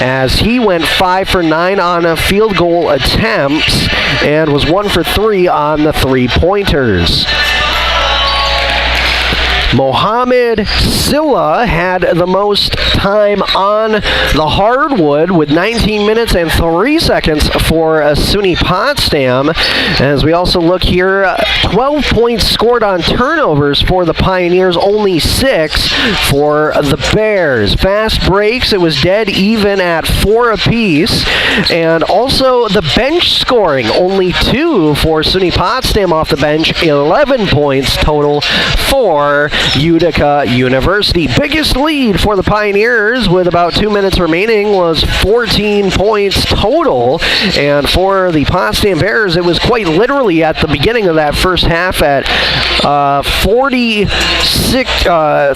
as he went 5 for 9 on field goal attempts and was 1 for 3 on the three-pointers. Mohamed Silla had the most time on the hardwood with 19 minutes and 3 seconds for SUNY Potsdam. As we also look here, 12 points scored on turnovers for the Pioneers, only 6 for the Bears. Fast breaks, it was dead even at 4 apiece. And also the bench scoring, only 2 for SUNY Potsdam off the bench, 11 points total for Utica University. Biggest lead for the Pioneers with about 2 minutes remaining was 14 points total, and for the Potsdam Bears it was quite literally at the beginning of that first half at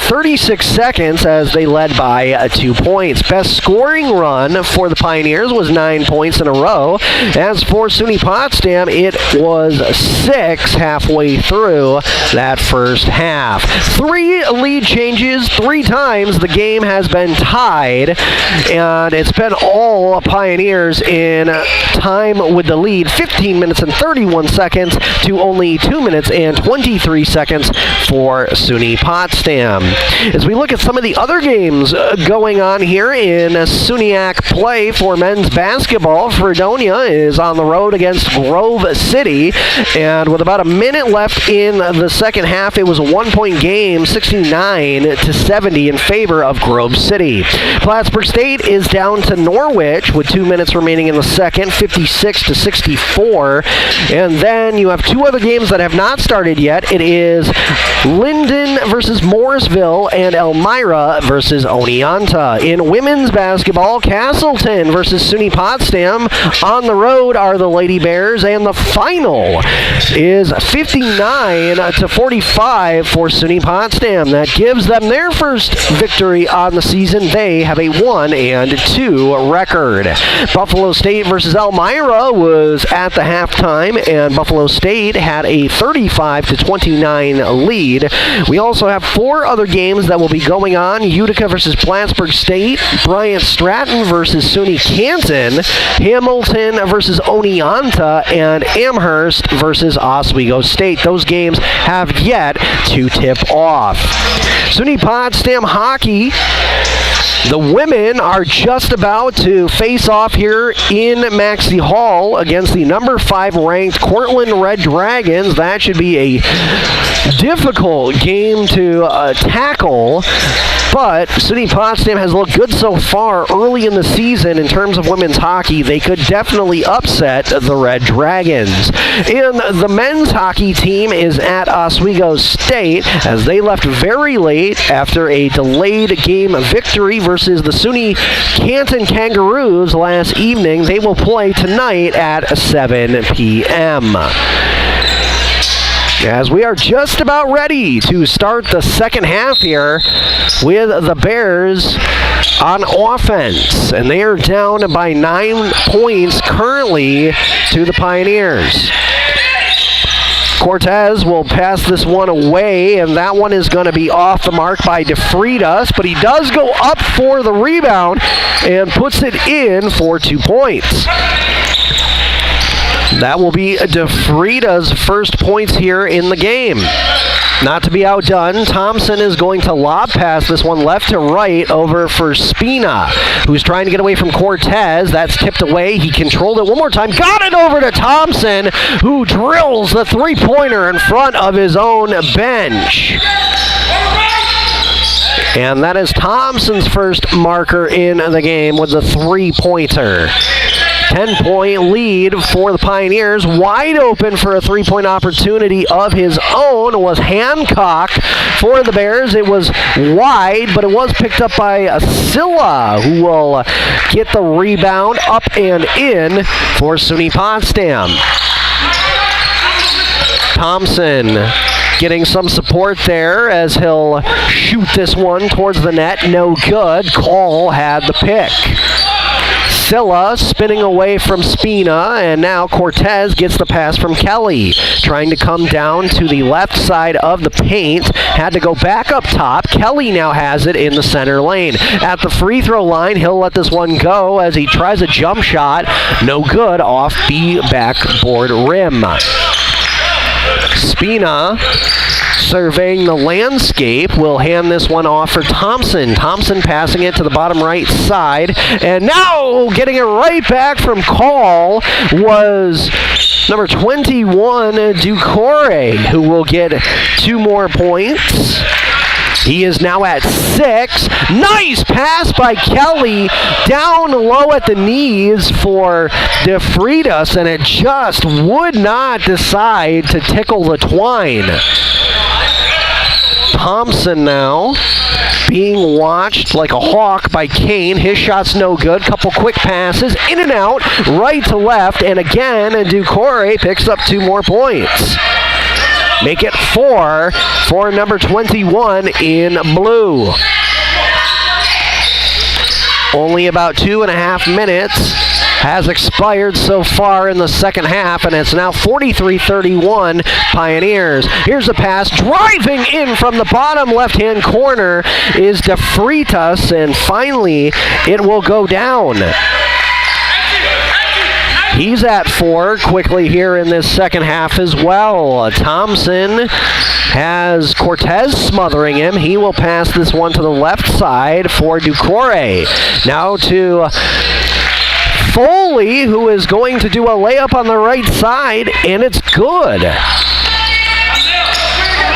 36 seconds as they led by 2 points. Best scoring run for the Pioneers was 9 points in a row. As for SUNY Potsdam, it was 6 halfway through that first half. 3 lead changes, 3 times the game has been tied, and it's been all Pioneers in time with the lead, 15 minutes and 31 seconds to only 2 minutes and 23 seconds for SUNY Potsdam. As we look at some of the other games going on here in SUNYAC play for men's basketball, Fredonia is on the road against Grove City, and with about a minute left in the second half, it was a 1-point game, 69-70 in favor of Grove City. Plattsburgh State is down to Norwich with 2 minutes remaining in the second, 56-64. And then you have two other games that have not started yet. It is Linden versus Morrisville and Elmira versus Oneonta. In women's basketball, Castleton versus SUNY Potsdam. On the road are the Lady Bears, and the final is 59-45 for SUNY Potsdam. That gives them their first victory on the season. They have a 1-2 record. Buffalo State versus Elmira was at the halftime, and Buffalo State had a 35-29 lead. We also have four other games that will be going on. Utica versus Plattsburgh State, Bryant Stratton versus SUNY Canton, Hamilton versus Oneonta, and Amherst versus Oswego State. Those games have yet to tip off. SUNY Potsdam hockey, the women are just about to face off here in Maxey Hall against the number 5 ranked Cortland Red Dragons. That should be a difficult game to tackle, but SUNY Potsdam has looked good so far early in the season in terms of women's hockey. They could definitely upset the Red Dragons. And the men's hockey team is at Oswego State as they left very late after a delayed game victory versus the SUNY Canton Kangaroos last evening. They will play tonight at 7 p.m. As we are just about ready to start the second half here with the Bears on offense. And they are down by 9 points currently to the Pioneers. Cortez will pass this one away, and that one is going to be off the mark by DeFreitas, but he does go up for the rebound and puts it in for 2 points. That will be DeFreitas' first points here in the game. Not to be outdone, Thompson is going to lob pass this one left to right over for Spina, who's trying to get away from Cortez. That's tipped away. He controlled it one more time. Got it over to Thompson, who drills the three-pointer in front of his own bench. And that is Thompson's first marker in the game with the three-pointer. 10-point lead for the Pioneers. Wide open for a three-point opportunity of his own was Hancock for the Bears. It was wide, but it was picked up by Silla, who will get the rebound up and in for SUNY Potsdam. Thompson getting some support there as he'll shoot this one towards the net. No good. Call had the pick. Silla spinning away from Spina, and now Cortez gets the pass from Kelly. Trying to come down to the left side of the paint. Had to go back up top. Kelly now has it in the center lane. At the free throw line, he'll let this one go as he tries a jump shot. No good off the backboard rim. Spina, surveying the landscape, will hand this one off for Thompson. Thompson passing it to the bottom right side. And now getting it right back from Call was number 21, Ducore, who will get 2 more points. He is now at 6. Nice pass by Kelly down low at the knees for DeFreitas, and it just would not decide to tickle the twine. Thompson now being watched like a hawk by Kane. His shot's no good. Couple quick passes in and out, right to left, and again Ducore picks up 2 more points. Make it 4 for number 21 in blue. Only about 2.5 minutes has expired so far in the second half, and it's now 43-31 Pioneers. Here's a pass. Driving in from the bottom left-hand corner is DeFreitas, and finally it will go down. He's at 4 quickly here in this second half as well. Thompson has Cortez smothering him. He will pass this one to the left side for Ducore. Now to Foley, who is going to do a layup on the right side, and it's good.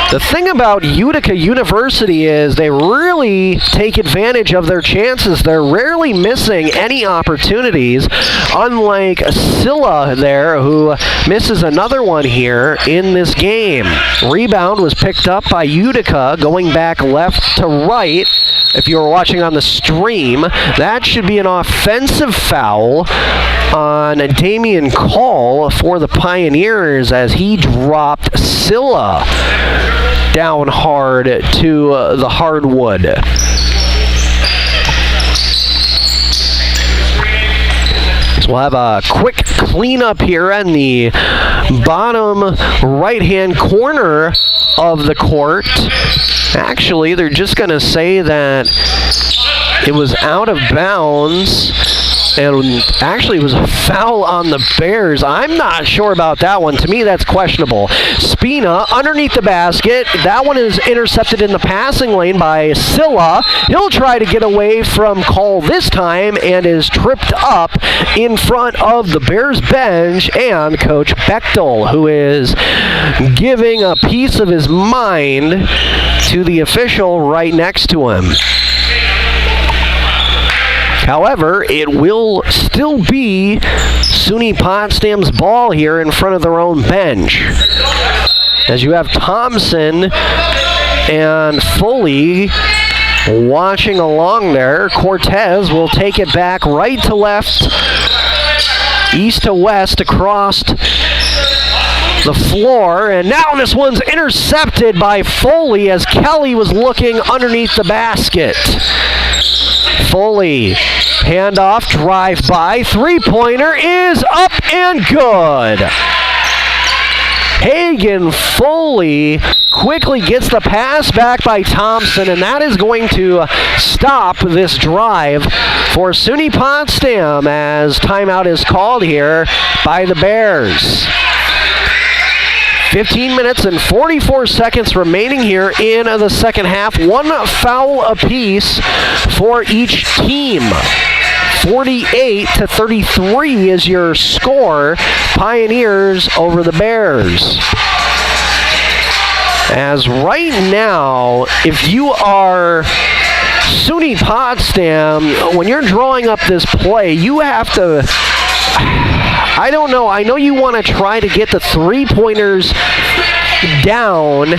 The thing about Utica University is they really take advantage of their chances. They're rarely missing any opportunities, unlike Scylla there, who misses another one here in this game. Rebound was picked up by Utica, going back left to right. If you were watching on the stream, that should be an offensive foul on Damian Call for the Pioneers as he dropped Scylla down hard to the hardwood. So we'll have a quick cleanup here in the bottom right-hand corner of the court. Actually, they're just going to say that it was out of bounds. And actually, it was a foul on the Bears. I'm not sure about that one. To me, that's questionable. Spina underneath the basket. That one is intercepted in the passing lane by Scylla. He'll try to get away from Call this time and is tripped up in front of the Bears bench and Coach Bechtel, who is giving a piece of his mind to the official right next to him. However, it will still be SUNY Potsdam's ball here in front of their own bench. As you have Thompson and Foley watching along there. Cortez will take it back right to left, east to west across the floor. And now this one's intercepted by Foley as Kelly was looking underneath the basket. Foley, handoff, drive by, three-pointer is up and good. Hagen Foley quickly gets the pass back by Thompson, and that is going to stop this drive for SUNY Potsdam as timeout is called here by the Bears. 15 minutes and 44 seconds remaining here in the second half. One foul apiece for each team. 48-33 is your score. Pioneers over the Bears. As right now, if you are SUNY Potsdam, when you're drawing up this play, you have to... I don't know. I know you want to try to get the three-pointers down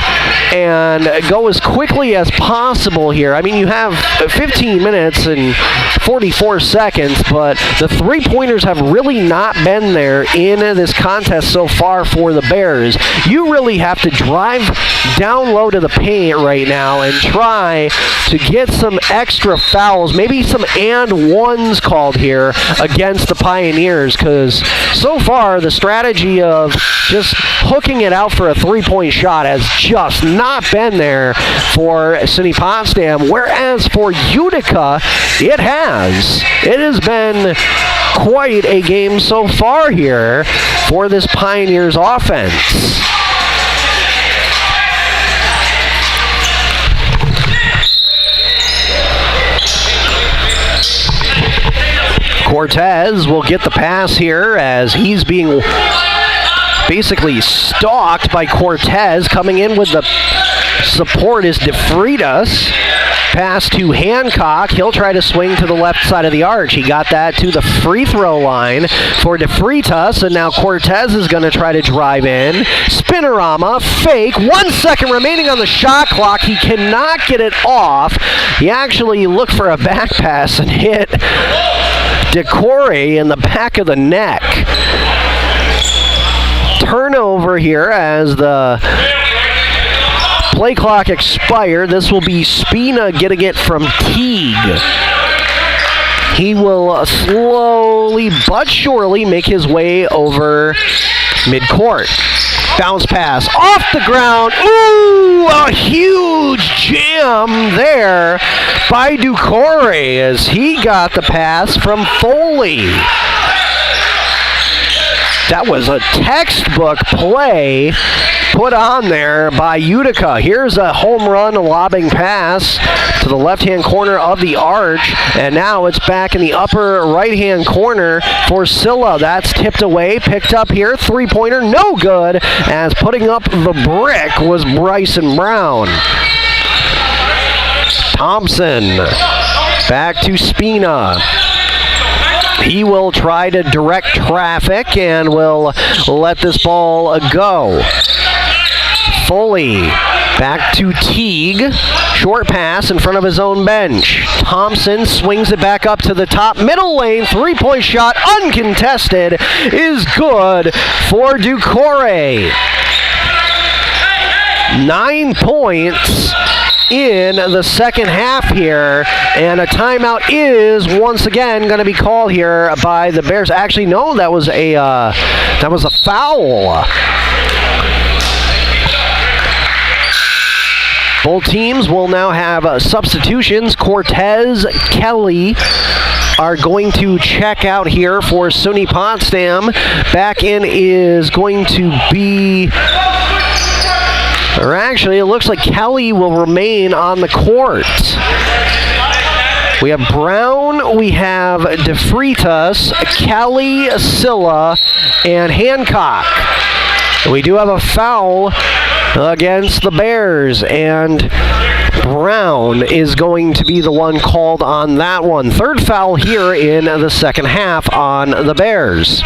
and go as quickly as possible here. I mean, you have 15 minutes and 44 seconds, but the three-pointers have really not been there in this contest so far for the Bears. You really have to drive down low to the paint right now and try to get some extra fouls, maybe some and ones called here against the Pioneers, because so far the strategy of just hooking it out for a three-point shot has just not been there for SUNY Potsdam, whereas for Utica, it has. It has been quite a game so far here for this Pioneers offense. Cortez will get the pass here as he's being basically stalked by Cortez. Coming in with the support is DeFreitas. Pass to Hancock. He'll try to swing to the left side of the arch. He got that to the free throw line for DeFreitas, and now Cortez is going to try to drive in. Spinorama, fake. 1 second remaining on the shot clock. He cannot get it off. He actually looked for a back pass and hit Decore in the back of the neck. Turnover here as the play clock expired. This will be Spina getting it from Teague. He will slowly but surely make his way over midcourt. Bounce pass off the ground. Ooh, a huge jam there by Decore as he got the pass from Foley. That was a textbook play put on there by Utica. Here's a home run lobbing pass to the left-hand corner of the arch, and now it's back in the upper right-hand corner for Scylla. That's tipped away, picked up here, three-pointer, no good, as putting up the brick was Bryson Brown. Thompson, back to Spina. He will try to direct traffic and will let this ball go. Foley, back to Teague. Short pass in front of his own bench. Thompson swings it back up to the top middle lane. Three-point shot, uncontested, is good for Ducore. 9 points in the second half here, and a timeout is once again going to be called here by the Bears. Actually, no, that was a foul. Both teams will now have substitutions. Cortez, Kelly are going to check out here for SUNY Potsdam. Back in is going to be... Or actually, it looks like Kelly will remain on the court. We have Brown, we have DeFreitas, Kelly, Scylla, and Hancock. We do have a foul against the Bears, and Brown is going to be the one called on that one. Third foul here in the second half on the Bears.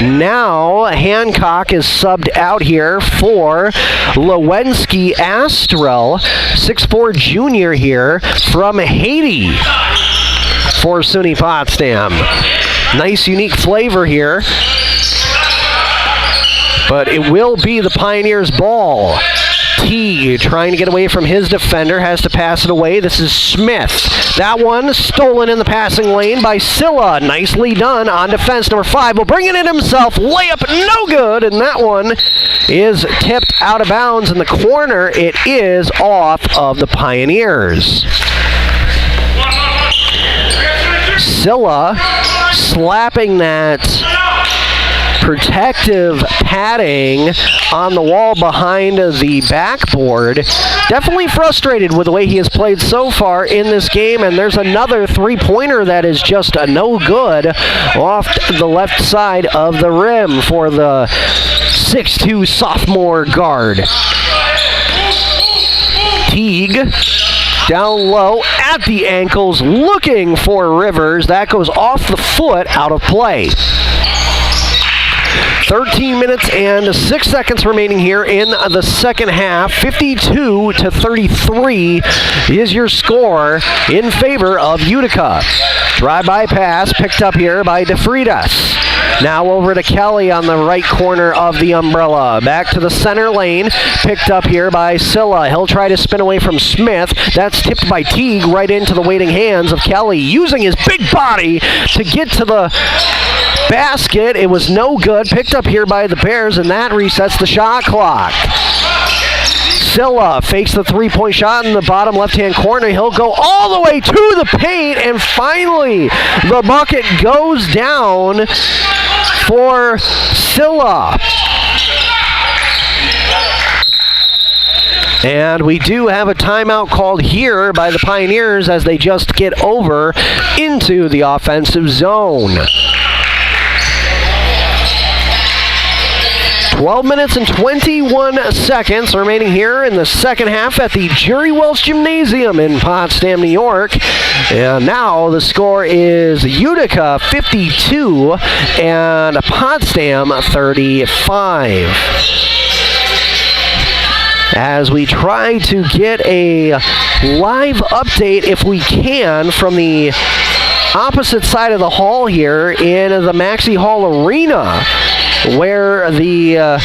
Now Hancock is subbed out here for Lewinsky Astrell, 6'4" junior here from Haiti for SUNY Potsdam. Nice unique flavor here, but it will be the Pioneers' ball. T trying to get away from his defender, has to pass it away. This is Smith. That one stolen in the passing lane by Scylla. Nicely done on defense. Number 5 will bring it in himself. Layup no good, and that one is tipped out of bounds in the corner. It is off of the Pioneers. Scylla slapping that protective padding on the wall behind the backboard. Definitely frustrated with the way he has played so far in this game, and there's another three-pointer that is just a no good off the left side of the rim for the 6'2" sophomore guard. Teague down low at the ankles looking for Rivers. That goes off the foot, out of play. 13 minutes and 6 seconds remaining here in the second half. 52-33 is your score in favor of Utica. Drive-by pass picked up here by DeFreitas. Now over to Kelly on the right corner of the umbrella. Back to the center lane. Picked up here by Scylla. He'll try to spin away from Smith. That's tipped by Teague right into the waiting hands of Kelly, using his big body to get to the basket. It was no good. Picked up here by the Bears, and that resets the shot clock. Scylla fakes the three-point shot in the bottom left-hand corner. He'll go all the way to the paint, and finally the bucket goes down for Scylla. And we do have a timeout called here by the Pioneers as they just get over into the offensive zone. 12 minutes and 21 seconds remaining here in the second half at the Jerry Welch Gymnasium in Potsdam, New York. And now the score is Utica 52 and Potsdam 35. As we try to get a live update, if we can, from the opposite side of the hall here in the Maxey Hall Arena, where the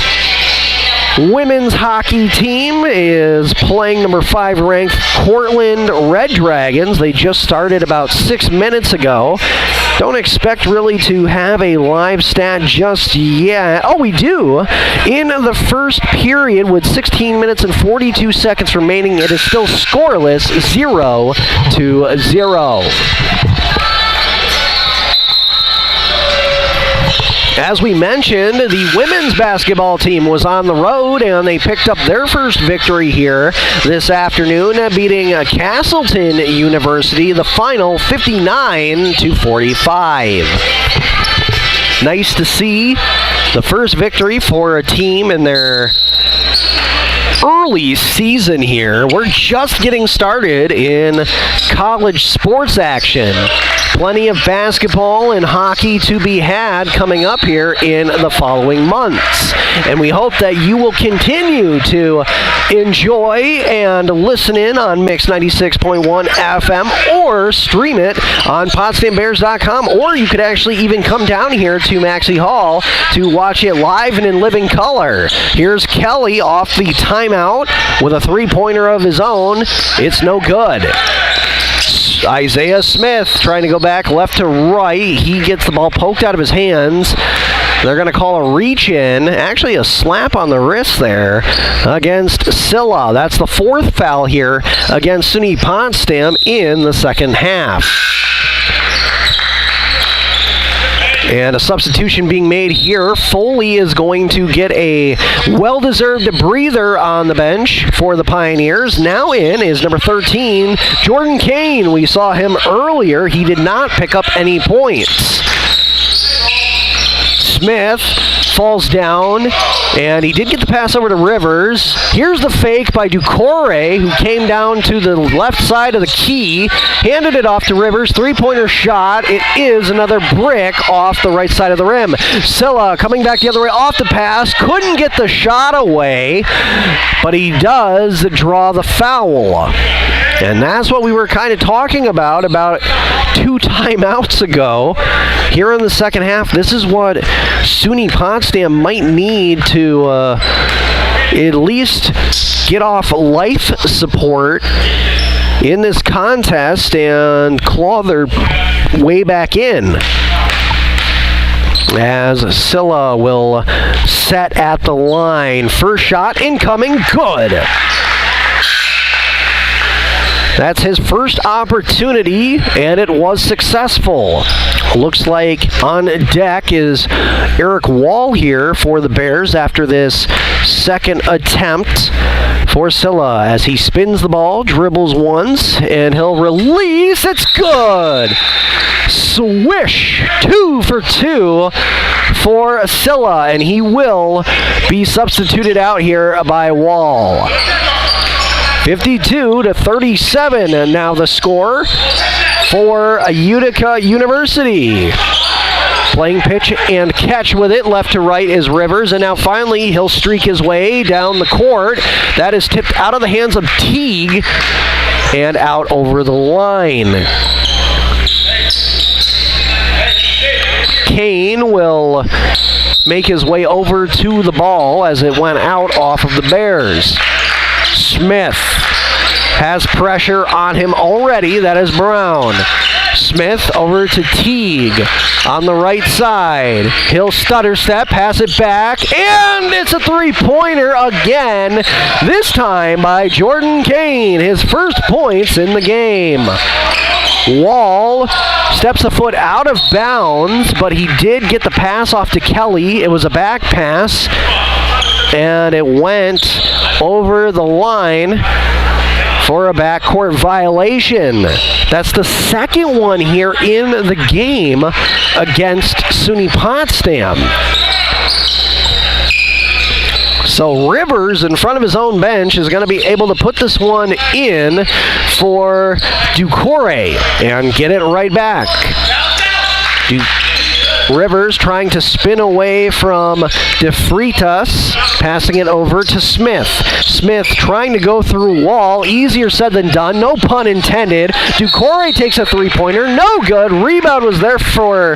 women's hockey team is playing number 5 ranked Cortland Red Dragons. They just started about 6 minutes ago. Don't expect really to have a live stat just yet. Oh, we do. In the first period with 16 minutes and 42 seconds remaining, it is still scoreless, 0-0. As we mentioned, the women's basketball team was on the road, and they picked up their first victory here this afternoon, beating Castleton University, the final 59-45. Nice to see the first victory for a team in their early season here. We're just getting started in college sports action. Plenty of basketball and hockey to be had coming up here in the following months. And we hope that you will continue to enjoy and listen in on Mix 96.1 FM or stream it on PotsdamBears.com, or you could actually even come down here to Maxey Hall to watch it live and in living color. Here's Kelly off the timeout with a three-pointer of his own. It's no good. Isaiah Smith trying to go back left to right. He gets the ball poked out of his hands. They're going to call a reach-in, actually a slap on the wrist there against Scylla. That's the fourth foul here against SUNY Potsdam in the second half. And a substitution being made here. Foley is going to get a well-deserved breather on the bench for the Pioneers. Now in is number 13, Jordan Kane. We saw him earlier. He did not pick up any points. Smith falls down, and he did get the pass over to Rivers. Here's the fake by Ducore, who came down to the left side of the key, handed it off to Rivers. Three-pointer shot. It is another brick off the right side of the rim. Scylla coming back the other way off the pass. Couldn't get the shot away, but he does draw the foul. And that's what we were kind of talking about 2 timeouts ago. Here in the second half, this is what SUNY Potsdam might need to at least get off life support in this contest and claw their way back in. As Scylla will set at the line. First shot incoming, good. That's his first opportunity, and it was successful. Looks like on deck is Eric Wall here for the Bears after this second attempt for Scylla as he spins the ball, dribbles once, and he'll release. It's good. Swish, 2 for 2 for Scylla, and he will be substituted out here by Wall. 52-37, and now the score for Utica University. Playing pitch and catch with it, left to right is Rivers, and now finally he'll streak his way down the court. That is tipped out of the hands of Teague and out over the line. Kane will make his way over to the ball as it went out off of the Bears. Smith has pressure on him already. That is Brown. Smith over to Teague on the right side. He'll stutter step, pass it back, and it's a three-pointer again, this time by Jordan Kane, his first points in the game. Wall steps a foot out of bounds, but he did get the pass off to Kelly. It was a back pass, and it went over the line for a backcourt violation. That's the second one here in the game against SUNY Potsdam. So Rivers, in front of his own bench, is going to be able to put this one in for Ducore and get it right back. Rivers trying to spin away from DeFreitas, passing it over to Smith. Smith trying to go through Wall. Easier said than done, no pun intended. Ducore takes a three-pointer, no good. Rebound was there for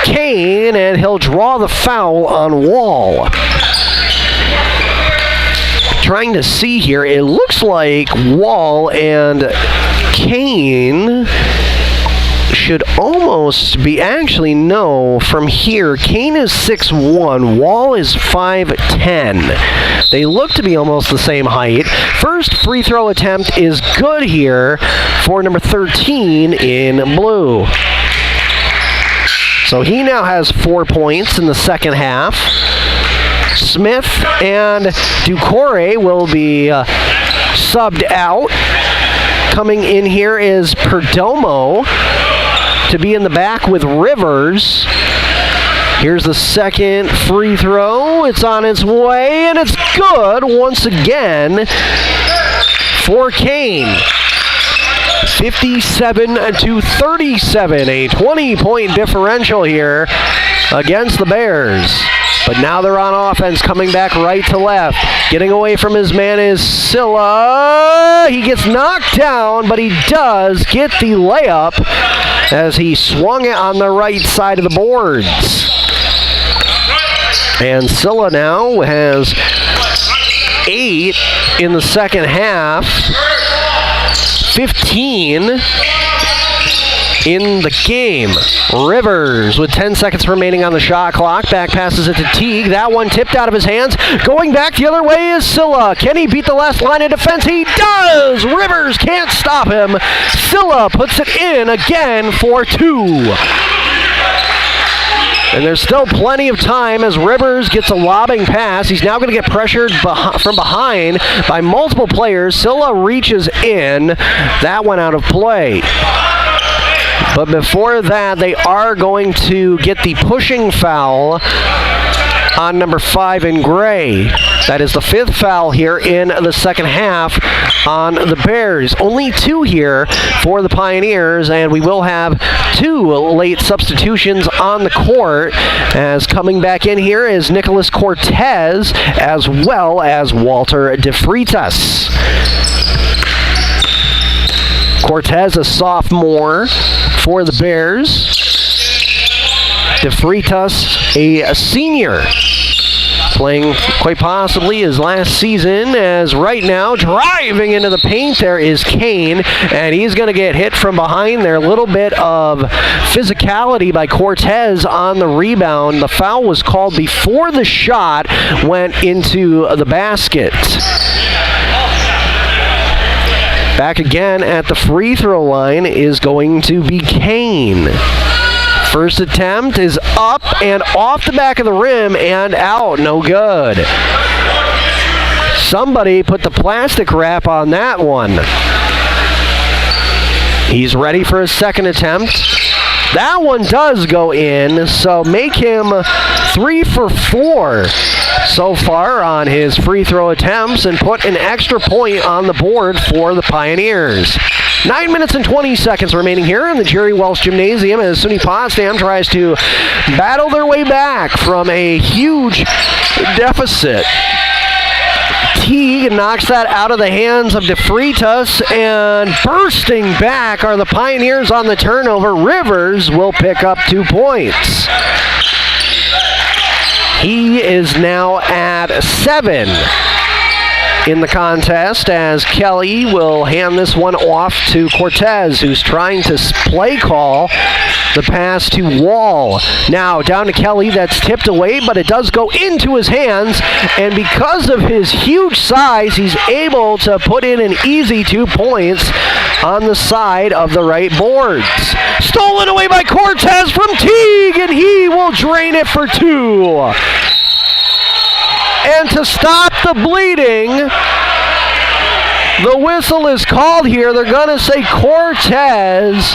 Kane, and he'll draw the foul on Wall. Trying to see here, it looks like Wall and Kane should almost be, actually no, from here, Kane is 6'1", Wall is 5'10". They look to be almost the same height. First free throw attempt is good here for number 13 in blue. So he now has 4 points in the second half. Smith and Ducore will be subbed out. Coming in here is Perdomo to be in the back with Rivers. Here's the second free throw. It's on its way, and it's good once again for Kane. 57-37, a 20-point differential here against the Bears. But now they're on offense, coming back right to left. Getting away from his man is Silla. He gets knocked down, but he does get the layup as he swung it on the right side of the boards. And Silla now has 8 in the second half, 15 in the game. Rivers with 10 seconds remaining on the shot clock. Back passes it to Teague. That one tipped out of his hands. Going back the other way is Silla. Can he beat the last line of defense? He does! Rivers can't stop him. Silla puts it in again for 2. And there's still plenty of time as Rivers gets a lobbing pass. He's now going to get pressured from behind by multiple players. Silla reaches in. That went out of play. But before that, they are going to get the pushing foul on number 5 in gray. That is the 5th foul here in the second half on the Bears. Only 2 here for the Pioneers, and we will have 2 late substitutions on the court, as coming back in here is Nicholas Cortez as well as Walter DeFreitas. Cortez, a sophomore for the Bears. DeFreitas, a senior, playing quite possibly his last season, as right now driving into the paint there is Kane, and he's going to get hit from behind there. A little bit of physicality by Cortez on the rebound. The foul was called before the shot went into the basket. Back again at the free throw line is going to be Kane. First attempt is up and off the back of the rim and out. No good. Somebody put the plastic wrap on that one. He's ready for his second attempt. That one does go in, so make him 3 for 4 so far on his free throw attempts and put an extra point on the board for the Pioneers. 9 minutes and 20 seconds remaining here in the Jerry Welsh Gymnasium as SUNY Potsdam tries to battle their way back from a huge deficit. Teague knocks that out of the hands of DeFreitas, and bursting back are the Pioneers on the turnover. Rivers will pick up 2 points. He is now at 7 in the contest, as Kelly will hand this one off to Cortez, who's trying to play call the pass to Wall. Now down to Kelly, that's tipped away, but it does go into his hands, and because of his huge size, he's able to put in an easy 2 points on the side of the right boards. Stolen away by Cortez from Teague, and he will drain it for 2. And to stop the bleeding, the whistle is called here. They're going to say Cortez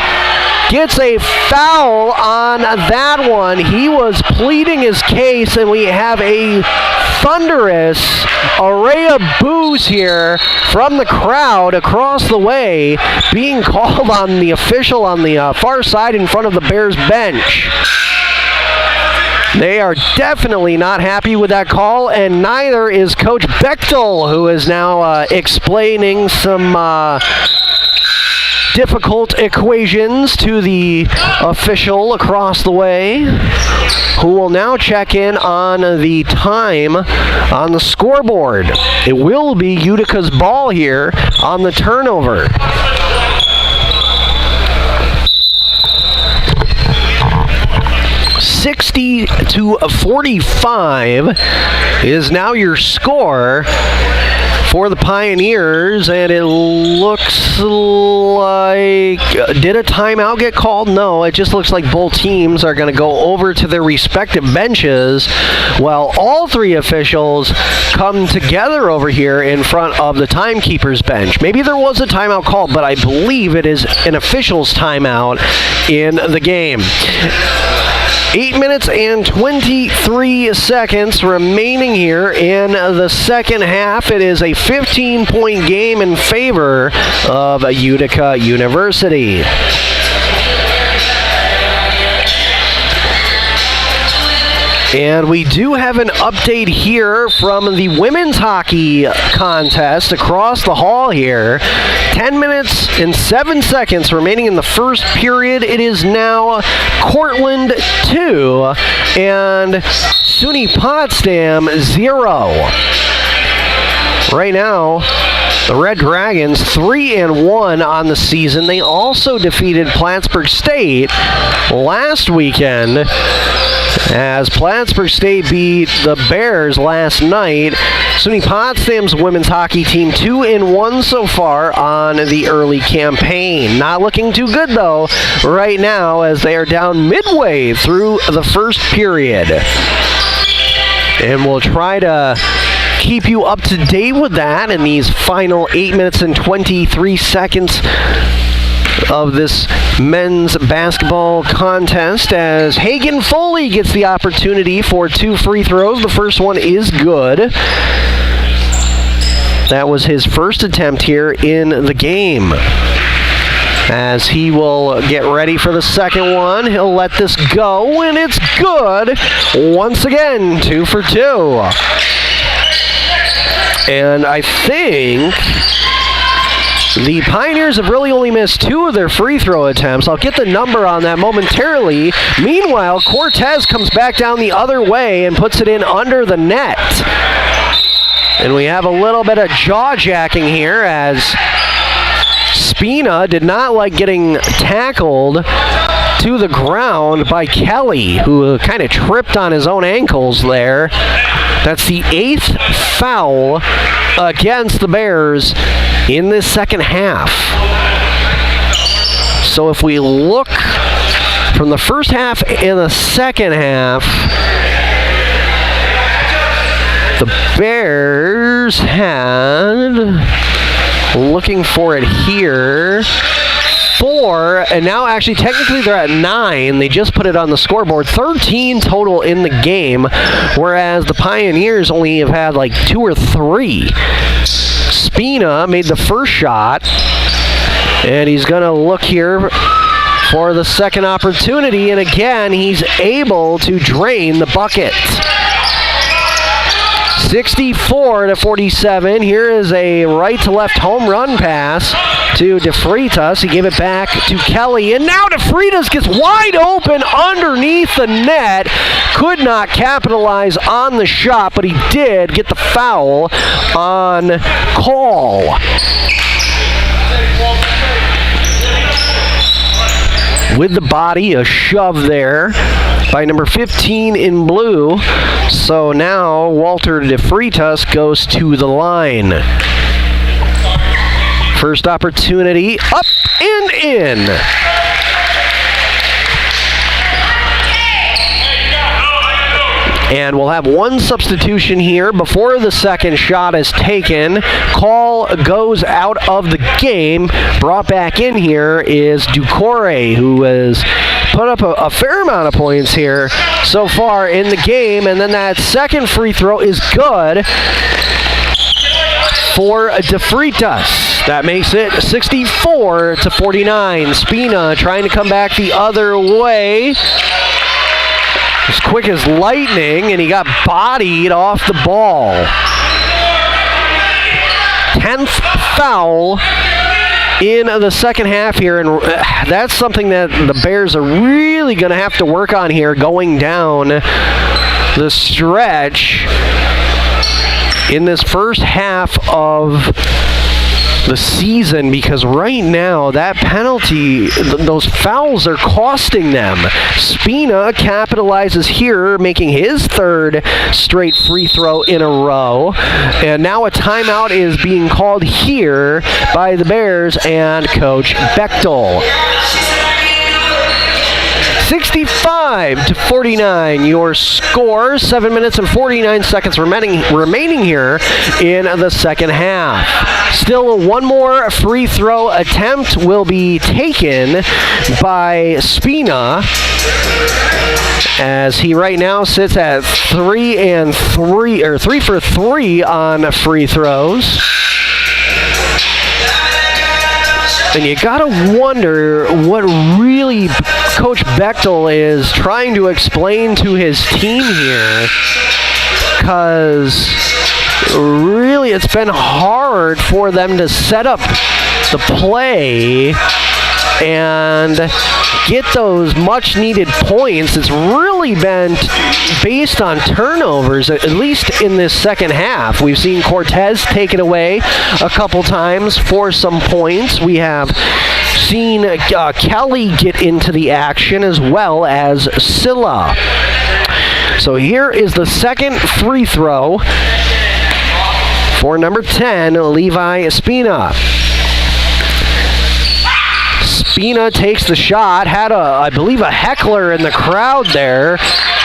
gets a foul on that one. He was pleading his case, and we have a thunderous array of boos here from the crowd across the way being called on the official on the far side in front of the Bears bench. They are definitely not happy with that call, and neither is Coach Bechtel, who is now explaining some difficult equations to the official across the way, who will now check in on the time on the scoreboard. It will be Utica's ball here on the turnover. 60-45 is now your score for the Pioneers, and it looks like... did a timeout get called? No, it just looks like both teams are going to go over to their respective benches while all three officials come together over here in front of the timekeeper's bench. Maybe there was a timeout called, but I believe it is an official's timeout in the game. 8 minutes and 23 seconds remaining here in the second half. It is a 15-point game in favor of Utica University. And we do have an update here from the women's hockey contest across the hall here. 10 minutes and 7 seconds remaining in the first period. It is now Cortland 2 and SUNY Potsdam 0. Right now, the Red Dragons 3-1 on the season. They also defeated Plattsburgh State last weekend, as Plattsburgh State beat the Bears last night. SUNY Potsdam's women's hockey team 2-1 so far on the early campaign. Not looking too good though right now, as they are down midway through the first period. And we'll try to keep you up to date with that in these final 8 minutes and 23 seconds of this men's basketball contest, as Hagen Foley gets the opportunity for 2 free throws. The first one is good. That was his first attempt here in the game. As he will get ready for the second one, he'll let this go, and it's good. Once again, 2 for 2. And I think the Pioneers have really only missed 2 of their free throw attempts. I'll get the number on that momentarily. Meanwhile, Cortez comes back down the other way and puts it in under the net. And we have a little bit of jaw-jacking here, as Spina did not like getting tackled to the ground by Kelly, who kind of tripped on his own ankles there. That's the 8th foul against the Bears in this second half. So if we look from the first half and the second half, the Bears had, looking for it here, 4, and now actually technically they're at 9. They just put it on the scoreboard. 13 total in the game, whereas the Pioneers only have had like 2 or 3. Spina made the first shot, and he's going to look here for the second opportunity, and again he's able to drain the bucket. 64-47. Here is a right-to-left home run pass to DeFreitas. He gave it back to Kelly, and now DeFreitas gets wide open underneath the net. Could not capitalize on the shot, but he did get the foul on call. With the body, a shove there by number 15 in blue. So now Walter DeFreitas goes to the line. First opportunity, up and in. And we'll have one substitution here before the second shot is taken. Call goes out of the game. Brought back in here is Ducore, who has put up a fair amount of points here so far in the game. And then that second free throw is good for DeFreitas. That makes it 64-49. Spina trying to come back the other way. As quick as lightning, and he got bodied off the ball. 10th foul in the second half here, and that's something that the Bears are really going to have to work on here going down the stretch in this first half of the season, because right now that penalty, those fouls are costing them. Spina capitalizes here, making his third straight free throw in a row. And now a timeout is being called here by the Bears and Coach Bechtel. 65-49, your score. 7 minutes and 49 seconds remaining here in the second half. Still one more free throw attempt will be taken by Spina, as he right now sits at 3 for 3 on free throws. And you gotta wonder what really Coach Bechtel is trying to explain to his team here, because really it's been hard for them to set up the play and get those much needed points. It's really been based on turnovers, at least in this second half. We've seen Cortez take it away a couple times for some points. We have seen Kelly get into the action, as well as Silla. So here is the second free throw for number 10, Levi Spina. Spina takes the shot, had I believe a heckler in the crowd there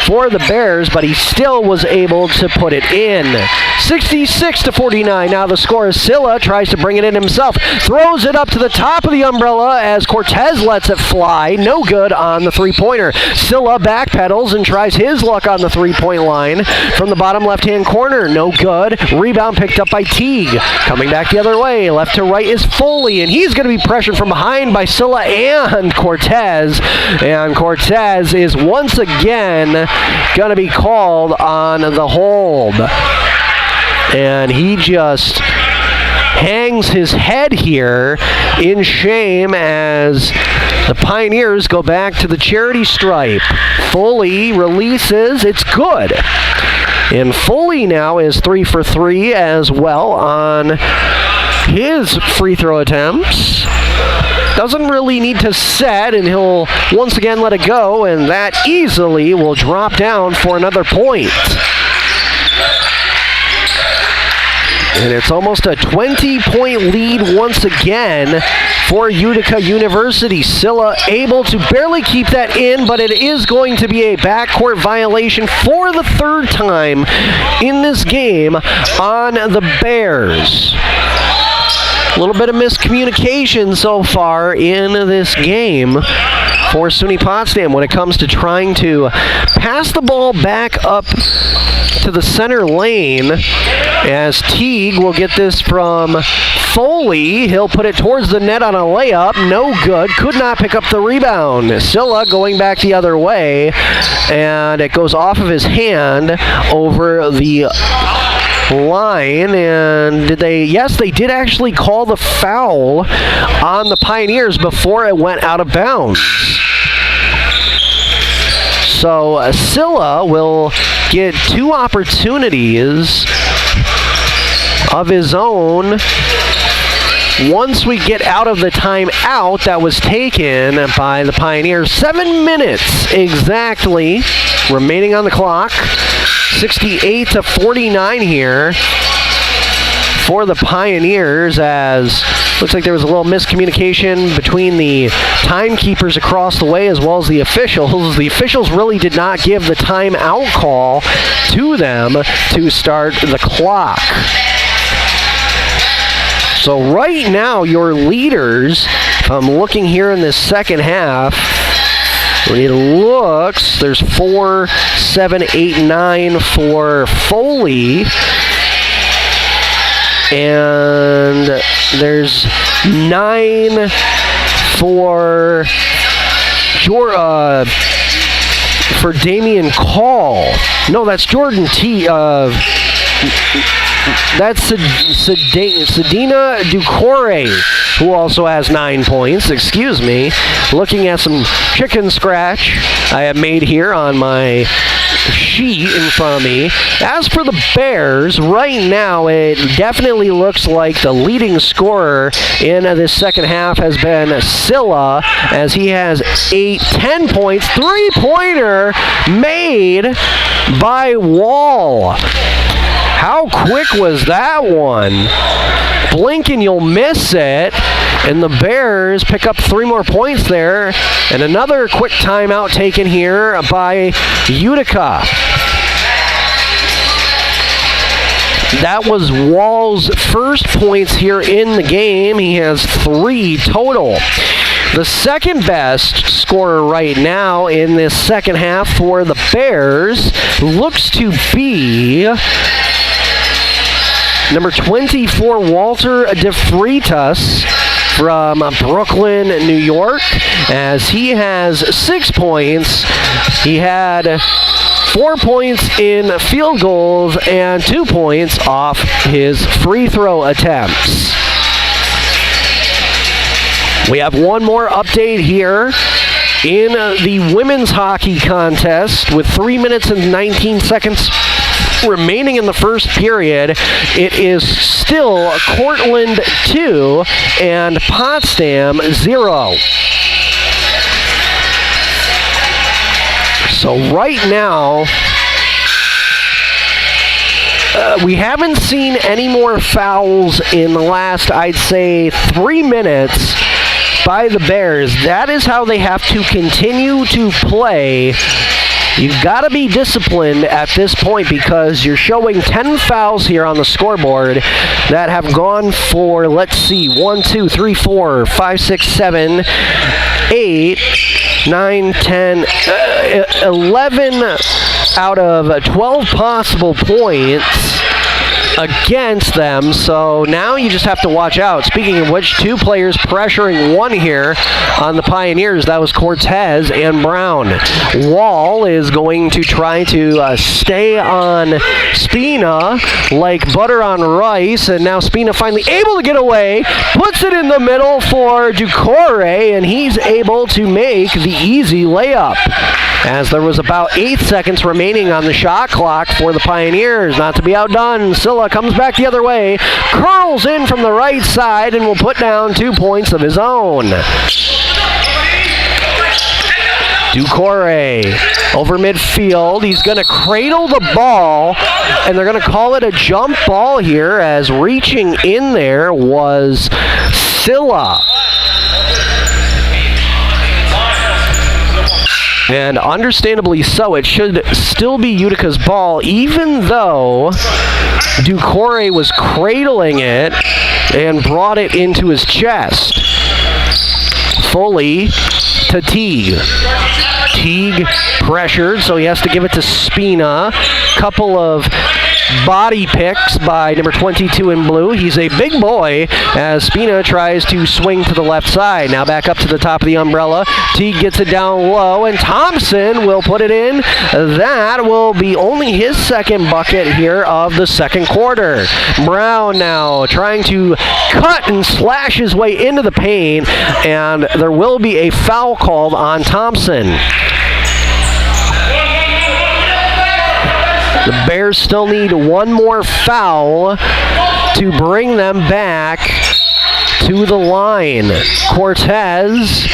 for the Bears, but he still was able to put it in. 66-49. Now the score is Silla tries to bring it in himself. Throws it up to the top of the umbrella as Cortez lets it fly. No good on the three-pointer. Silla backpedals and tries his luck on the three-point line from the bottom left-hand corner. No good. Rebound picked up by Teague. Coming back the other way. Left to right is Foley, and he's going to be pressured from behind by Silla and Cortez. And Cortez is once again going to be called on the hold. And he just hangs his head here in shame as the Pioneers go back to the charity stripe. Foley releases. It's good. And Foley now is 3 for 3 as well on his free throw attempts. Doesn't really need to set, and he'll once again let it go, and that easily will drop down for another point. And it's almost a 20-point lead once again for Utica University. Silla able to barely keep that in, but it is going to be a backcourt violation for the third time in this game on the Bears. A little bit of miscommunication so far in this game for SUNY Potsdam when it comes to trying to pass the ball back up to the center lane, as Teague will get this from Foley. He'll put it towards the net on a layup. No good. Could not pick up the rebound. Silla going back the other way, and it goes off of his hand over the line. And did they? Yes, they did actually call the foul on the Pioneers before it went out of bounds. So Silla will get 2 opportunities of his own once we get out of the timeout that was taken by the Pioneers. 7 minutes exactly remaining on the clock. 68-49 here for the Pioneers, as looks like there was a little miscommunication between the timekeepers across the way as well as the officials. The officials really did not give the timeout call to them to start the clock. So right now, your leaders, if I'm looking here in this second half, it looks there's 4, 7, 8, 9 for Foley. And there's 9 for Damian Call. No, that's Jordan T. That's Sedina Ducore, who also has 9 points. Excuse me. Looking at some chicken scratch I have made here on my sheet in front of me. As for the Bears, right now it definitely looks like the leading scorer in this second half has been Silla, as he has 10 points. Three-pointer made by Wall. How quick was that one? Blink and you'll miss it. And the Bears pick up 3 more points there. And another quick timeout taken here by Utica. That was Wall's first points here in the game. He has 3 total. The second best scorer right now in this second half for the Bears looks to be number 24, Walter DeFreitas from Brooklyn, New York, as he has 6 points. He had 4 points in field goals and 2 points off his free throw attempts. We have one more update here in the women's hockey contest with 3 minutes and 19 seconds remaining in the first period. It is still Cortland 2 and Potsdam 0. So right now, we haven't seen any more fouls in the last, I'd say, 3 minutes by the Bears. That is how they have to continue to play. You've got to be disciplined at this point because you're showing 10 fouls here on the scoreboard that have gone for, let's see, 1, 2, 3, 4, 5, 6, 7, 8, 9, 10, 11 out of 12 possible points against them, so now you just have to watch out. Speaking of which, 2 players pressuring one here on the Pioneers. That was Cortez and Brown. Wall is going to try to stay on Spina like butter on rice, and now Spina finally able to get away, puts it in the middle for Ducore, and he's able to make the easy layup, as there was about 8 seconds remaining on the shot clock for the Pioneers. Not to be outdone, Silla comes back the other way, curls in from the right side, and will put down 2 points of his own. Ducore over midfield. He's going to cradle the ball, and they're going to call it a jump ball here, as reaching in there was Silla. And understandably so, it should still be Utica's ball, even though Ducore was cradling it and brought it into his chest. Fully to Teague. Teague pressured, so he has to give it to Spina. Couple of body picks by number 22 in blue. He's a big boy as Spina tries to swing to the left side. Now back up to the top of the umbrella. Teague gets it down low, and Thompson will put it in. That will be only his second bucket here of the second quarter. Brown now trying to cut and slash his way into the paint, and there will be a foul called on Thompson. The Bears still need one more foul to bring them back to the line. Cortez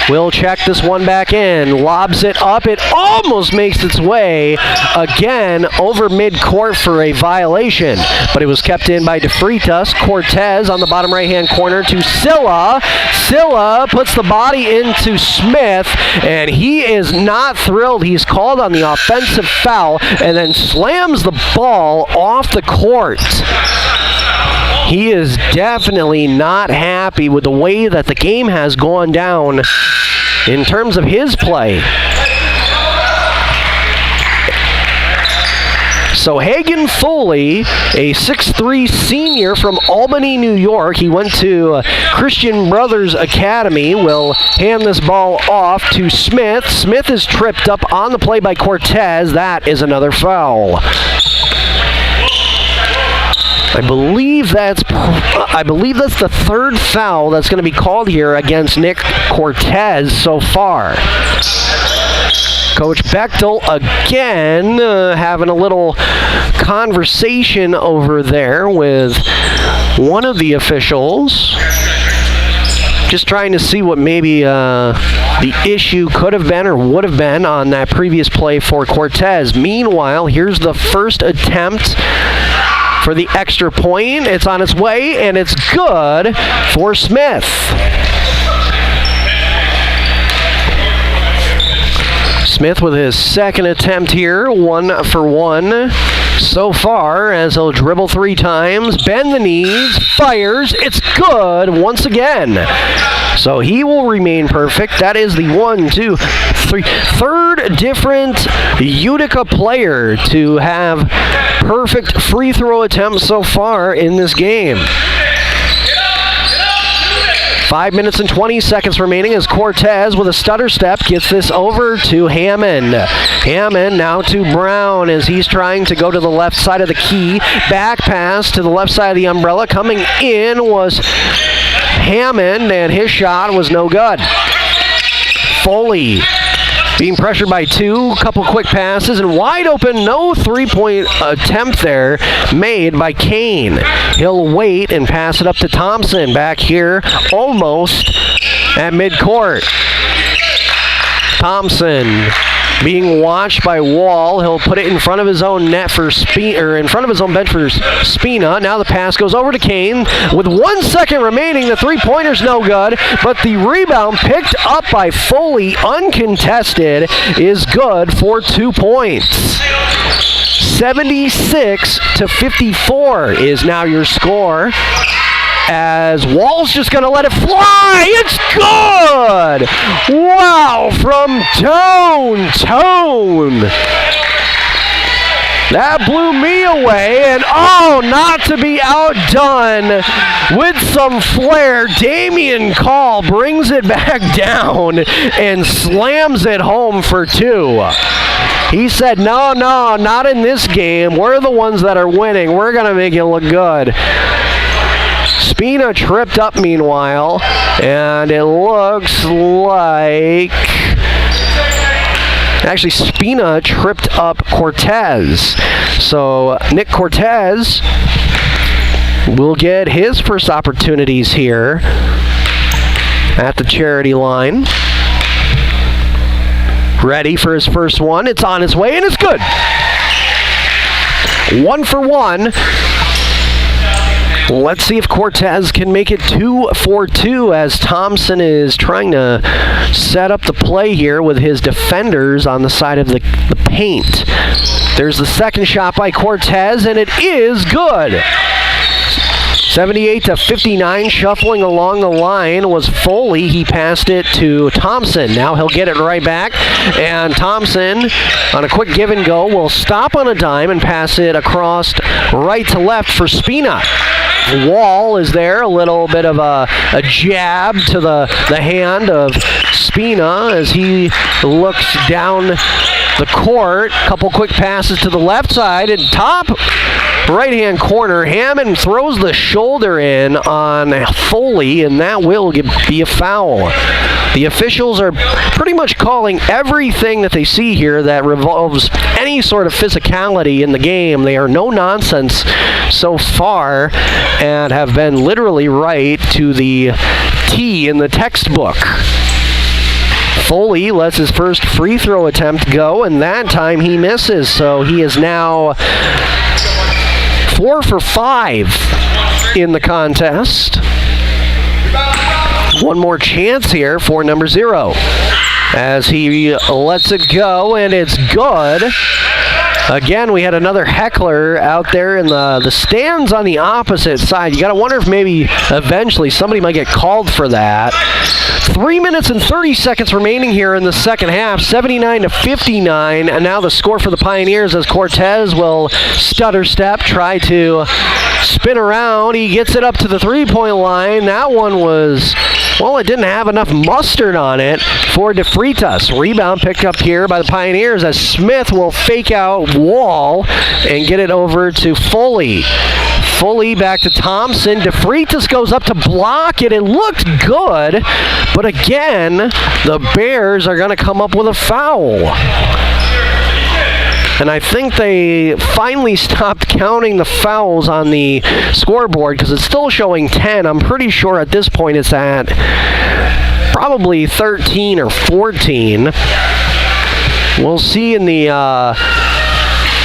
will check this one back in, lobs it up. It almost makes its way again over midcourt for a violation, but it was kept in by DeFreitas. Cortez on the bottom right-hand corner to Silla. Silla puts the body into Smith, and he is not thrilled. He's called on the offensive foul and then slams the ball off the court. He is definitely not happy with the way that the game has gone down in terms of his play. So Hagen Foley, a 6'3 senior from Albany, New York, he went to Christian Brothers Academy, will hand this ball off to Smith. Smith is tripped up on the play by Cortez. That is another foul. I believe that's the third foul that's going to be called here against Nick Cortez so far. Coach Bechtel again having a little conversation over there with one of the officials. Just trying to see what maybe the issue could have been or would have been on that previous play for Cortez. Meanwhile, here's the first attempt for the extra point. It's on its way, and it's good for Smith. Smith with his second attempt here, 1 for 1 so far, as he'll dribble 3 times, bend the knees, fires, it's good once again. So he will remain perfect. That is the 1, 2, 3, third different Utica player to have perfect free throw attempts so far in this game. 5 minutes and 20 seconds remaining as Cortez with a stutter step gets this over to Hammond. Hammond now to Brown as he's trying to go to the left side of the key. Back pass to the left side of the umbrella. Coming in was Hammond, and his shot was no good. Foley being pressured by 2, couple quick passes, and wide open, no three-point attempt there made by Kane. He'll wait and pass it up to Thompson back here, almost at midcourt. Thompson being watched by Wall. He'll put it in front of his own net for in front of his own bench for Spina. Now the pass goes over to Kane. With 1 second remaining, the three-pointer's no good, but the rebound picked up by Foley, uncontested, is good for 2 points. 76-54 is now your score, as Wall's just going to let it fly. It's good! Wow, from Tone. That blew me away, and not to be outdone with some flair, Damian Call brings it back down and slams it home for 2. He said, no, not in this game. We're the ones that are winning. We're going to make it look good. Spina tripped up meanwhile, and it looks like... Actually, Spina tripped up Cortez. So Nick Cortez will get his first opportunities here at the charity line. Ready for his first one. It's on its way, and it's good. 1 for 1. Let's see if Cortez can make it 2 for 2 as Thompson is trying to set up the play here with his defenders on the side of the paint. There's the second shot by Cortez, and it is good. 78-59, shuffling along the line was Foley. He passed it to Thompson. Now he'll get it right back, and Thompson, on a quick give and go, will stop on a dime and pass it across right to left for Spina. Wall is there, a little bit of a jab to the hand of Spina as he looks down the court. Couple quick passes to the left side, and top right-hand corner, Hammond throws the shoulder in on Foley, and that will be a foul. The officials are pretty much calling everything that they see here that revolves any sort of physicality in the game. They are no nonsense so far and have been literally right to the T in the textbook. Foley lets his first free throw attempt go, and that time he misses, so he is now 4 for 5 in the contest. One more chance here for number 0 as he lets it go, and it's good. Again, we had another heckler out there in the stands on the opposite side. You got to wonder if maybe eventually somebody might get called for that. 3 minutes and 30 seconds remaining here in the second half, 79-59, and now the score for the Pioneers as Cortez will stutter step, try to spin around. He gets it up to the three-point line. That one was, well, it didn't have enough mustard on it for DeFreitas. Rebound picked up here by the Pioneers as Smith will fake out Wall and get it over to Foley. Fully back to Thompson. DeFreitas goes up to block it. It looked good, but again, the Bears are going to come up with a foul. And I think they finally stopped counting the fouls on the scoreboard because it's still showing 10. I'm pretty sure at this point it's at probably 13 or 14. We'll see in the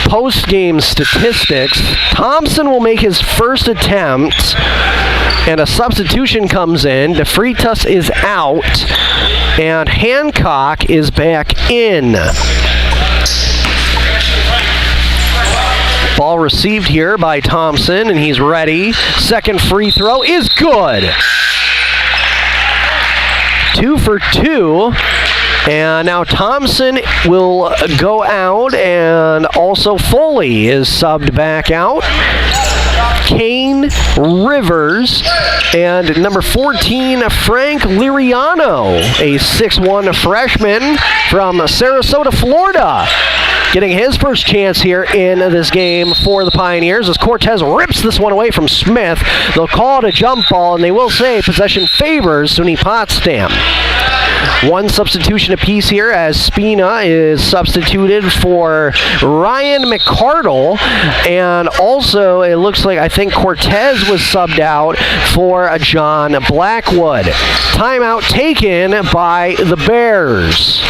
post-game statistics. Thompson will make his first attempt, and a substitution comes in. DeFreitas is out, and Hancock is back in. Ball received here by Thompson, and he's ready. Second free throw is good. 2 for 2. And now Thompson will go out, and also Foley is subbed back out. Kane Rivers, and number 14, Frank Liriano, a 6'1" freshman from Sarasota, Florida, getting his first chance here in this game for the Pioneers as Cortez rips this one away from Smith. They'll call it a jump ball, and they will say possession favors SUNY Potsdam. One substitution apiece here as Spina is substituted for Ryan McCardle, and also it looks like I think Cortez was subbed out for John Blackwood. Timeout taken by the Bears.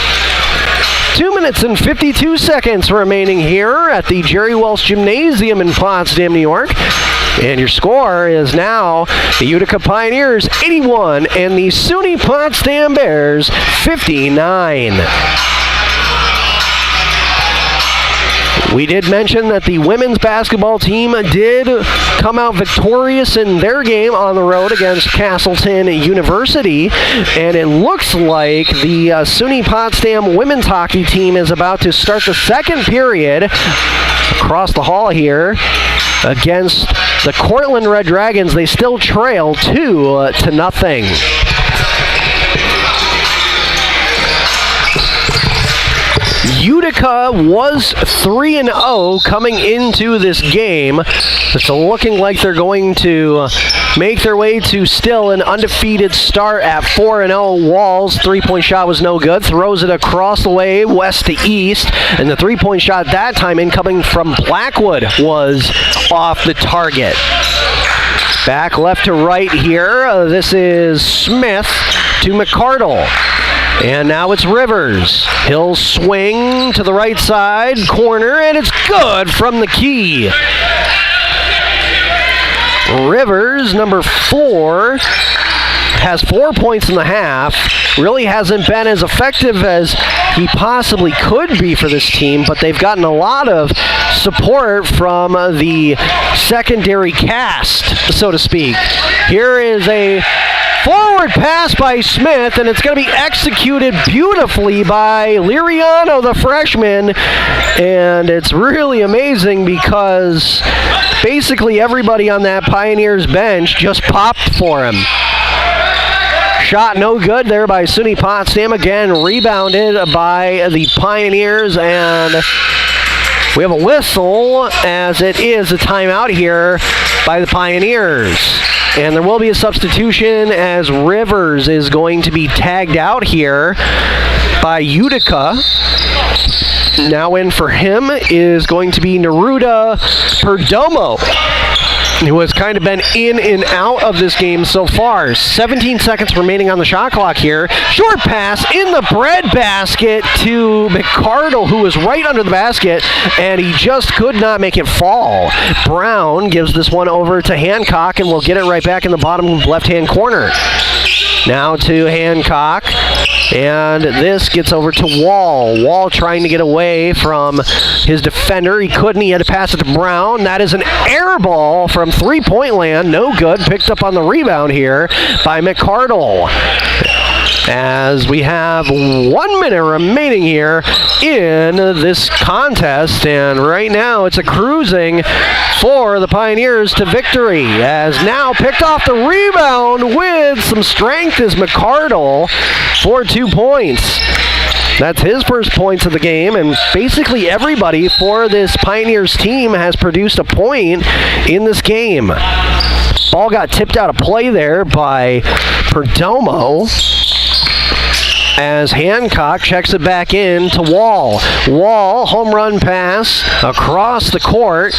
2 minutes and 52 seconds remaining here at the Jerry Wells Gymnasium in Potsdam, New York. And your score is now the Utica Pioneers 81 and the SUNY Potsdam Bears 59. We did mention that the women's basketball team did come out victorious in their game on the road against Castleton University, and it looks like the SUNY Potsdam women's hockey team is about to start the second period across the hall here against the Cortland Red Dragons. They still trail 2-0. Utica was 3-0 coming into this game. It's looking like they're going to make their way to still an undefeated start at 4-0. Walls, three-point shot was no good. Throws it across the way, west to east. And the three-point shot that time incoming from Blackwood was off the target. Back left to right here. This is Smith to McCardle. And now it's Rivers. He'll swing to the right side, corner, and it's good from the key. Rivers, number 4, has 4 points in the half. Really hasn't been as effective as he possibly could be for this team, but they've gotten a lot of support from the secondary cast, so to speak. Here is a forward pass by Smith, and it's going to be executed beautifully by Liriano, the freshman. And it's really amazing because basically everybody on that Pioneers bench just popped for him. Shot no good there by SUNY Potsdam. Again, rebounded by the Pioneers, and we have a whistle as it is a timeout here by the Pioneers. And there will be a substitution as Rivers is going to be tagged out here by Utica. Now in for him is going to be Neruda Perdomo, who has kind of been in and out of this game so far. 17 seconds remaining on the shot clock here. Short pass in the breadbasket to McCardle, who was right under the basket, and he just could not make it fall. Brown gives this one over to Hancock, and will get it right back in the bottom left-hand corner. Now to Hancock, and this gets over to Wall. Wall trying to get away from his defender. He couldn't. He had to pass it to Brown. That is an air ball from three-point land. No good. Picked up on the rebound here by McCardle. As we have 1 minute remaining here in this contest, and right now it's a cruising for the Pioneers to victory, as now picked off the rebound with some strength is McCardle for 2 points. That's his first points of the game, and basically everybody for this Pioneers team has produced a point in this game. Ball got tipped out of play there by Perdomo, as Hancock checks it back in to Wall. Wall, home run pass across the court.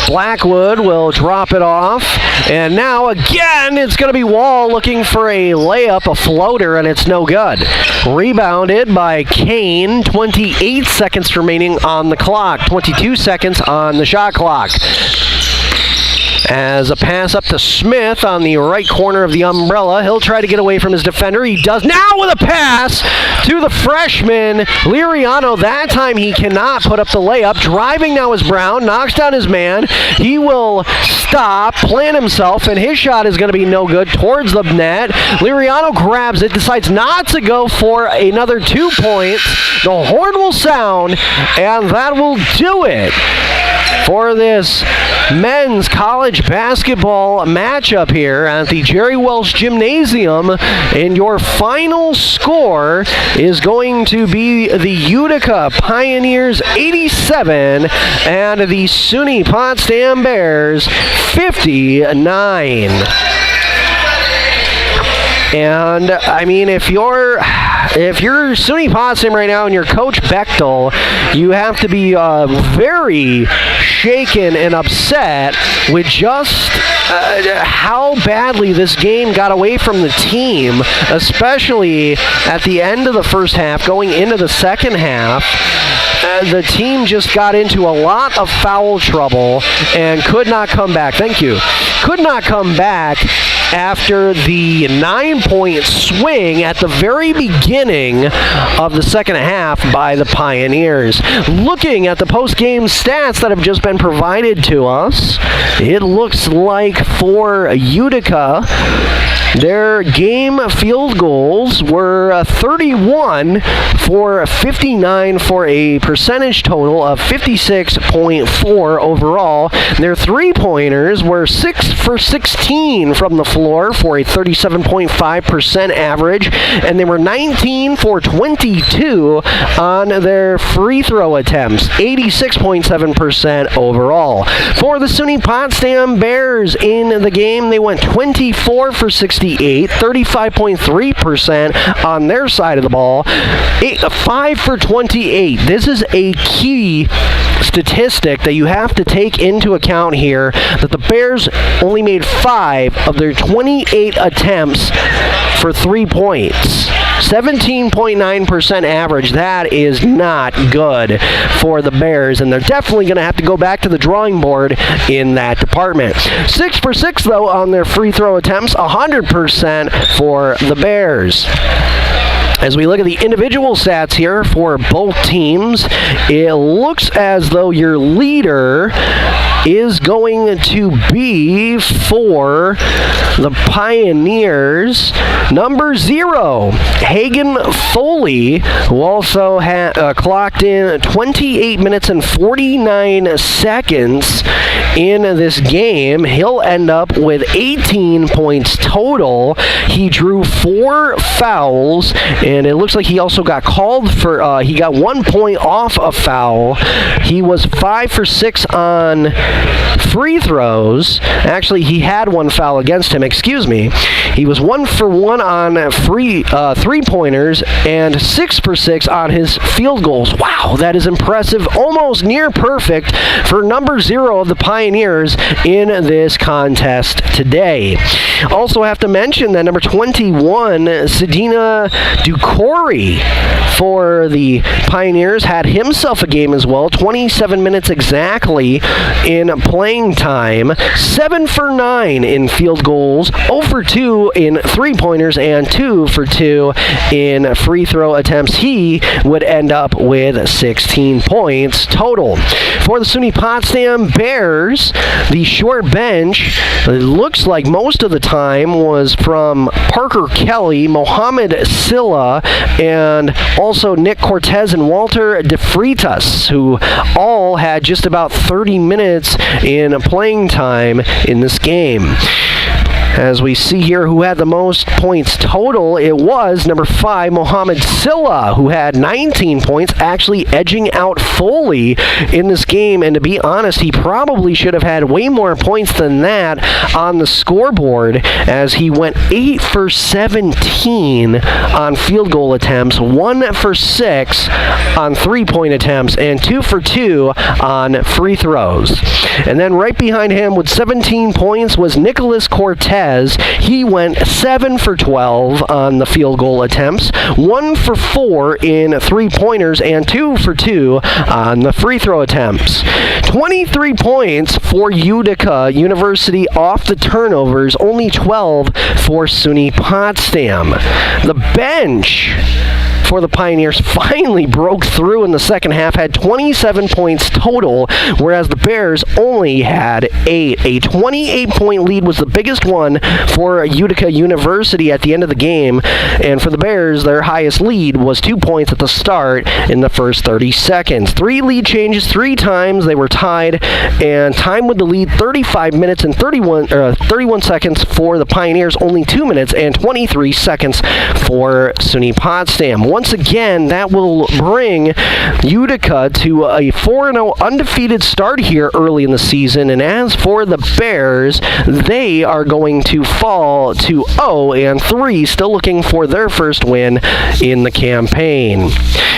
Blackwood will drop it off. And now again, it's going to be Wall looking for a layup, a floater, and it's no good. Rebounded by Kane. 28 seconds remaining on the clock. 22 seconds on the shot clock. As a pass up to Smith on the right corner of the umbrella. He'll try to get away from his defender. He does now with a pass to the freshman, Liriano. That time he cannot put up the layup. Driving now is Brown. Knocks down his man. He will stop, plant himself, and his shot is going to be no good towards the net. Liriano grabs it, decides not to go for another 2 points. The horn will sound, and that will do it for this men's college basketball matchup here at the Jerry Welsh Gymnasium. And your final score is going to be the Utica Pioneers 87 and the SUNY Potsdam Bears 59. And I mean, if you're SUNY Potsdam right now and you're Coach Bechtel, you have to be very shaken and upset with just how badly this game got away from the team, especially at the end of the first half, going into the second half. The team just got into a lot of foul trouble and could not come back. Thank you. Could not come back after the 9-point swing at the very beginning of the second half by the Pioneers. Looking at the post-game stats that have just been provided to us, it looks like for Utica, their game field goals were 31 for 59 for a percentage total of 56.4 overall. Their three-pointers were 6 for 16 from the floor for a 37.5% average, and they were 19 for 22 on their free throw attempts, 86.7% overall. For the SUNY Potsdam Bears in the game, they went 24 for 68, 35.3% on their side of the ball, 5 for 28. This is a key statistic that you have to take into account here, that the Bears only made 5 of their 28 attempts for 3 points. 17.9% average. That is not good for the Bears, and they're definitely going to have to go back to the drawing board in that department. 6 for 6, though, on their free throw attempts, 100% for the Bears. As we look at the individual stats here for both teams, it looks as though your leader is going to be for the Pioneers, number 0, Hagen Foley, who also clocked in 28 minutes and 49 seconds in this game. He'll end up with 18 points total. He drew 4 fouls, and it looks like he also got called for, he got 1 point off a foul. He was 5 for 6 on free throws. Actually, he had 1 foul against him, excuse me. He was 1 for 1 on three-pointers and 6 for 6 on his field goals. Wow, that is impressive. Almost near perfect for number 0 of the Pioneers in this contest today. Also have to mention that number 21, Sedina Ducori for the Pioneers, had himself a game as well. 27 minutes exactly in playing time. 7 for 9 in field goals. 0 for 2 in three-pointers and 2 for 2 in free throw attempts. He would end up with 16 points total. For the SUNY Potsdam Bears, the short bench, it looks like most of the time was from Parker Kelly, Mohamed Silla, and also Nick Cortez and Walter DeFreitas, who all had just about 30 minutes in playing time in this game. As we see here who had the most points total, it was number 5, Mohamed Silla, who had 19 points, actually edging out Foley in this game. And to be honest, he probably should have had way more points than that on the scoreboard, as he went 8 for 17 on field goal attempts, 1 for 6 on three-point attempts, and 2 for 2 on free throws. And then right behind him with 17 points was Nicholas Cortez. He went 7 for 12 on the field goal attempts, 1 for 4 in three-pointers, and 2 for 2 on the free throw attempts. 23 points for Utica University off the turnovers, only 12 for SUNY Potsdam. The bench for the Pioneers finally broke through in the second half, had 27 points total, whereas the Bears only had 8. A 28-point lead was the biggest one for Utica University at the end of the game, and for the Bears, their highest lead was 2 points at the start in the first 30 seconds. 3 lead changes, 3 times they were tied, and time with the lead 35 minutes and 31 seconds for the Pioneers, only 2 minutes and 23 seconds for SUNY Potsdam. Once again, that will bring Utica to a 4-0 undefeated start here early in the season. And as for the Bears, they are going to fall to 0-3, still looking for their first win in the campaign.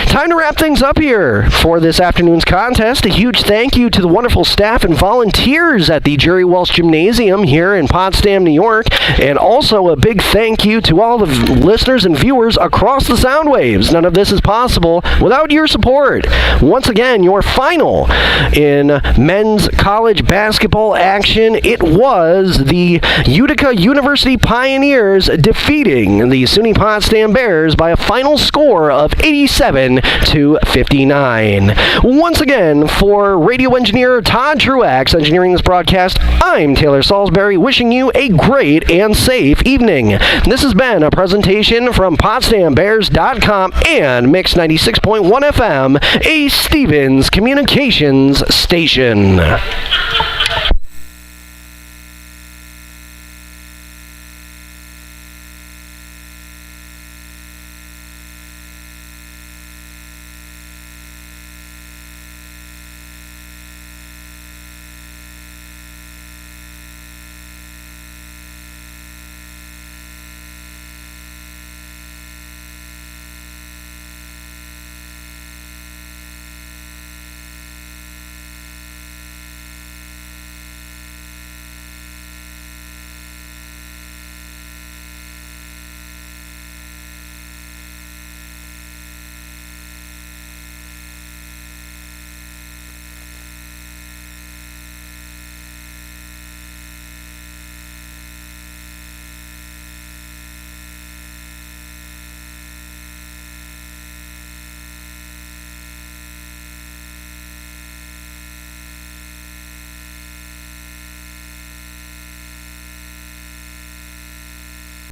Time to wrap things up here for this afternoon's contest. A huge thank you to the wonderful staff and volunteers at the Jerry Welch Gymnasium here in Potsdam, New York, and also a big thank you to all the listeners and viewers across the sound waves. None of this is possible without your support. Once again, your final in men's college basketball action, it was the Utica University Pioneers defeating the SUNY Potsdam Bears by a final score of 87-59. Once again, for radio engineer Todd Truax engineering this broadcast, I'm Taylor Salisbury, wishing you a great and safe evening. This has been a presentation from PotsdamBears.com and Mix 96.1 FM, a Stevens Communications station.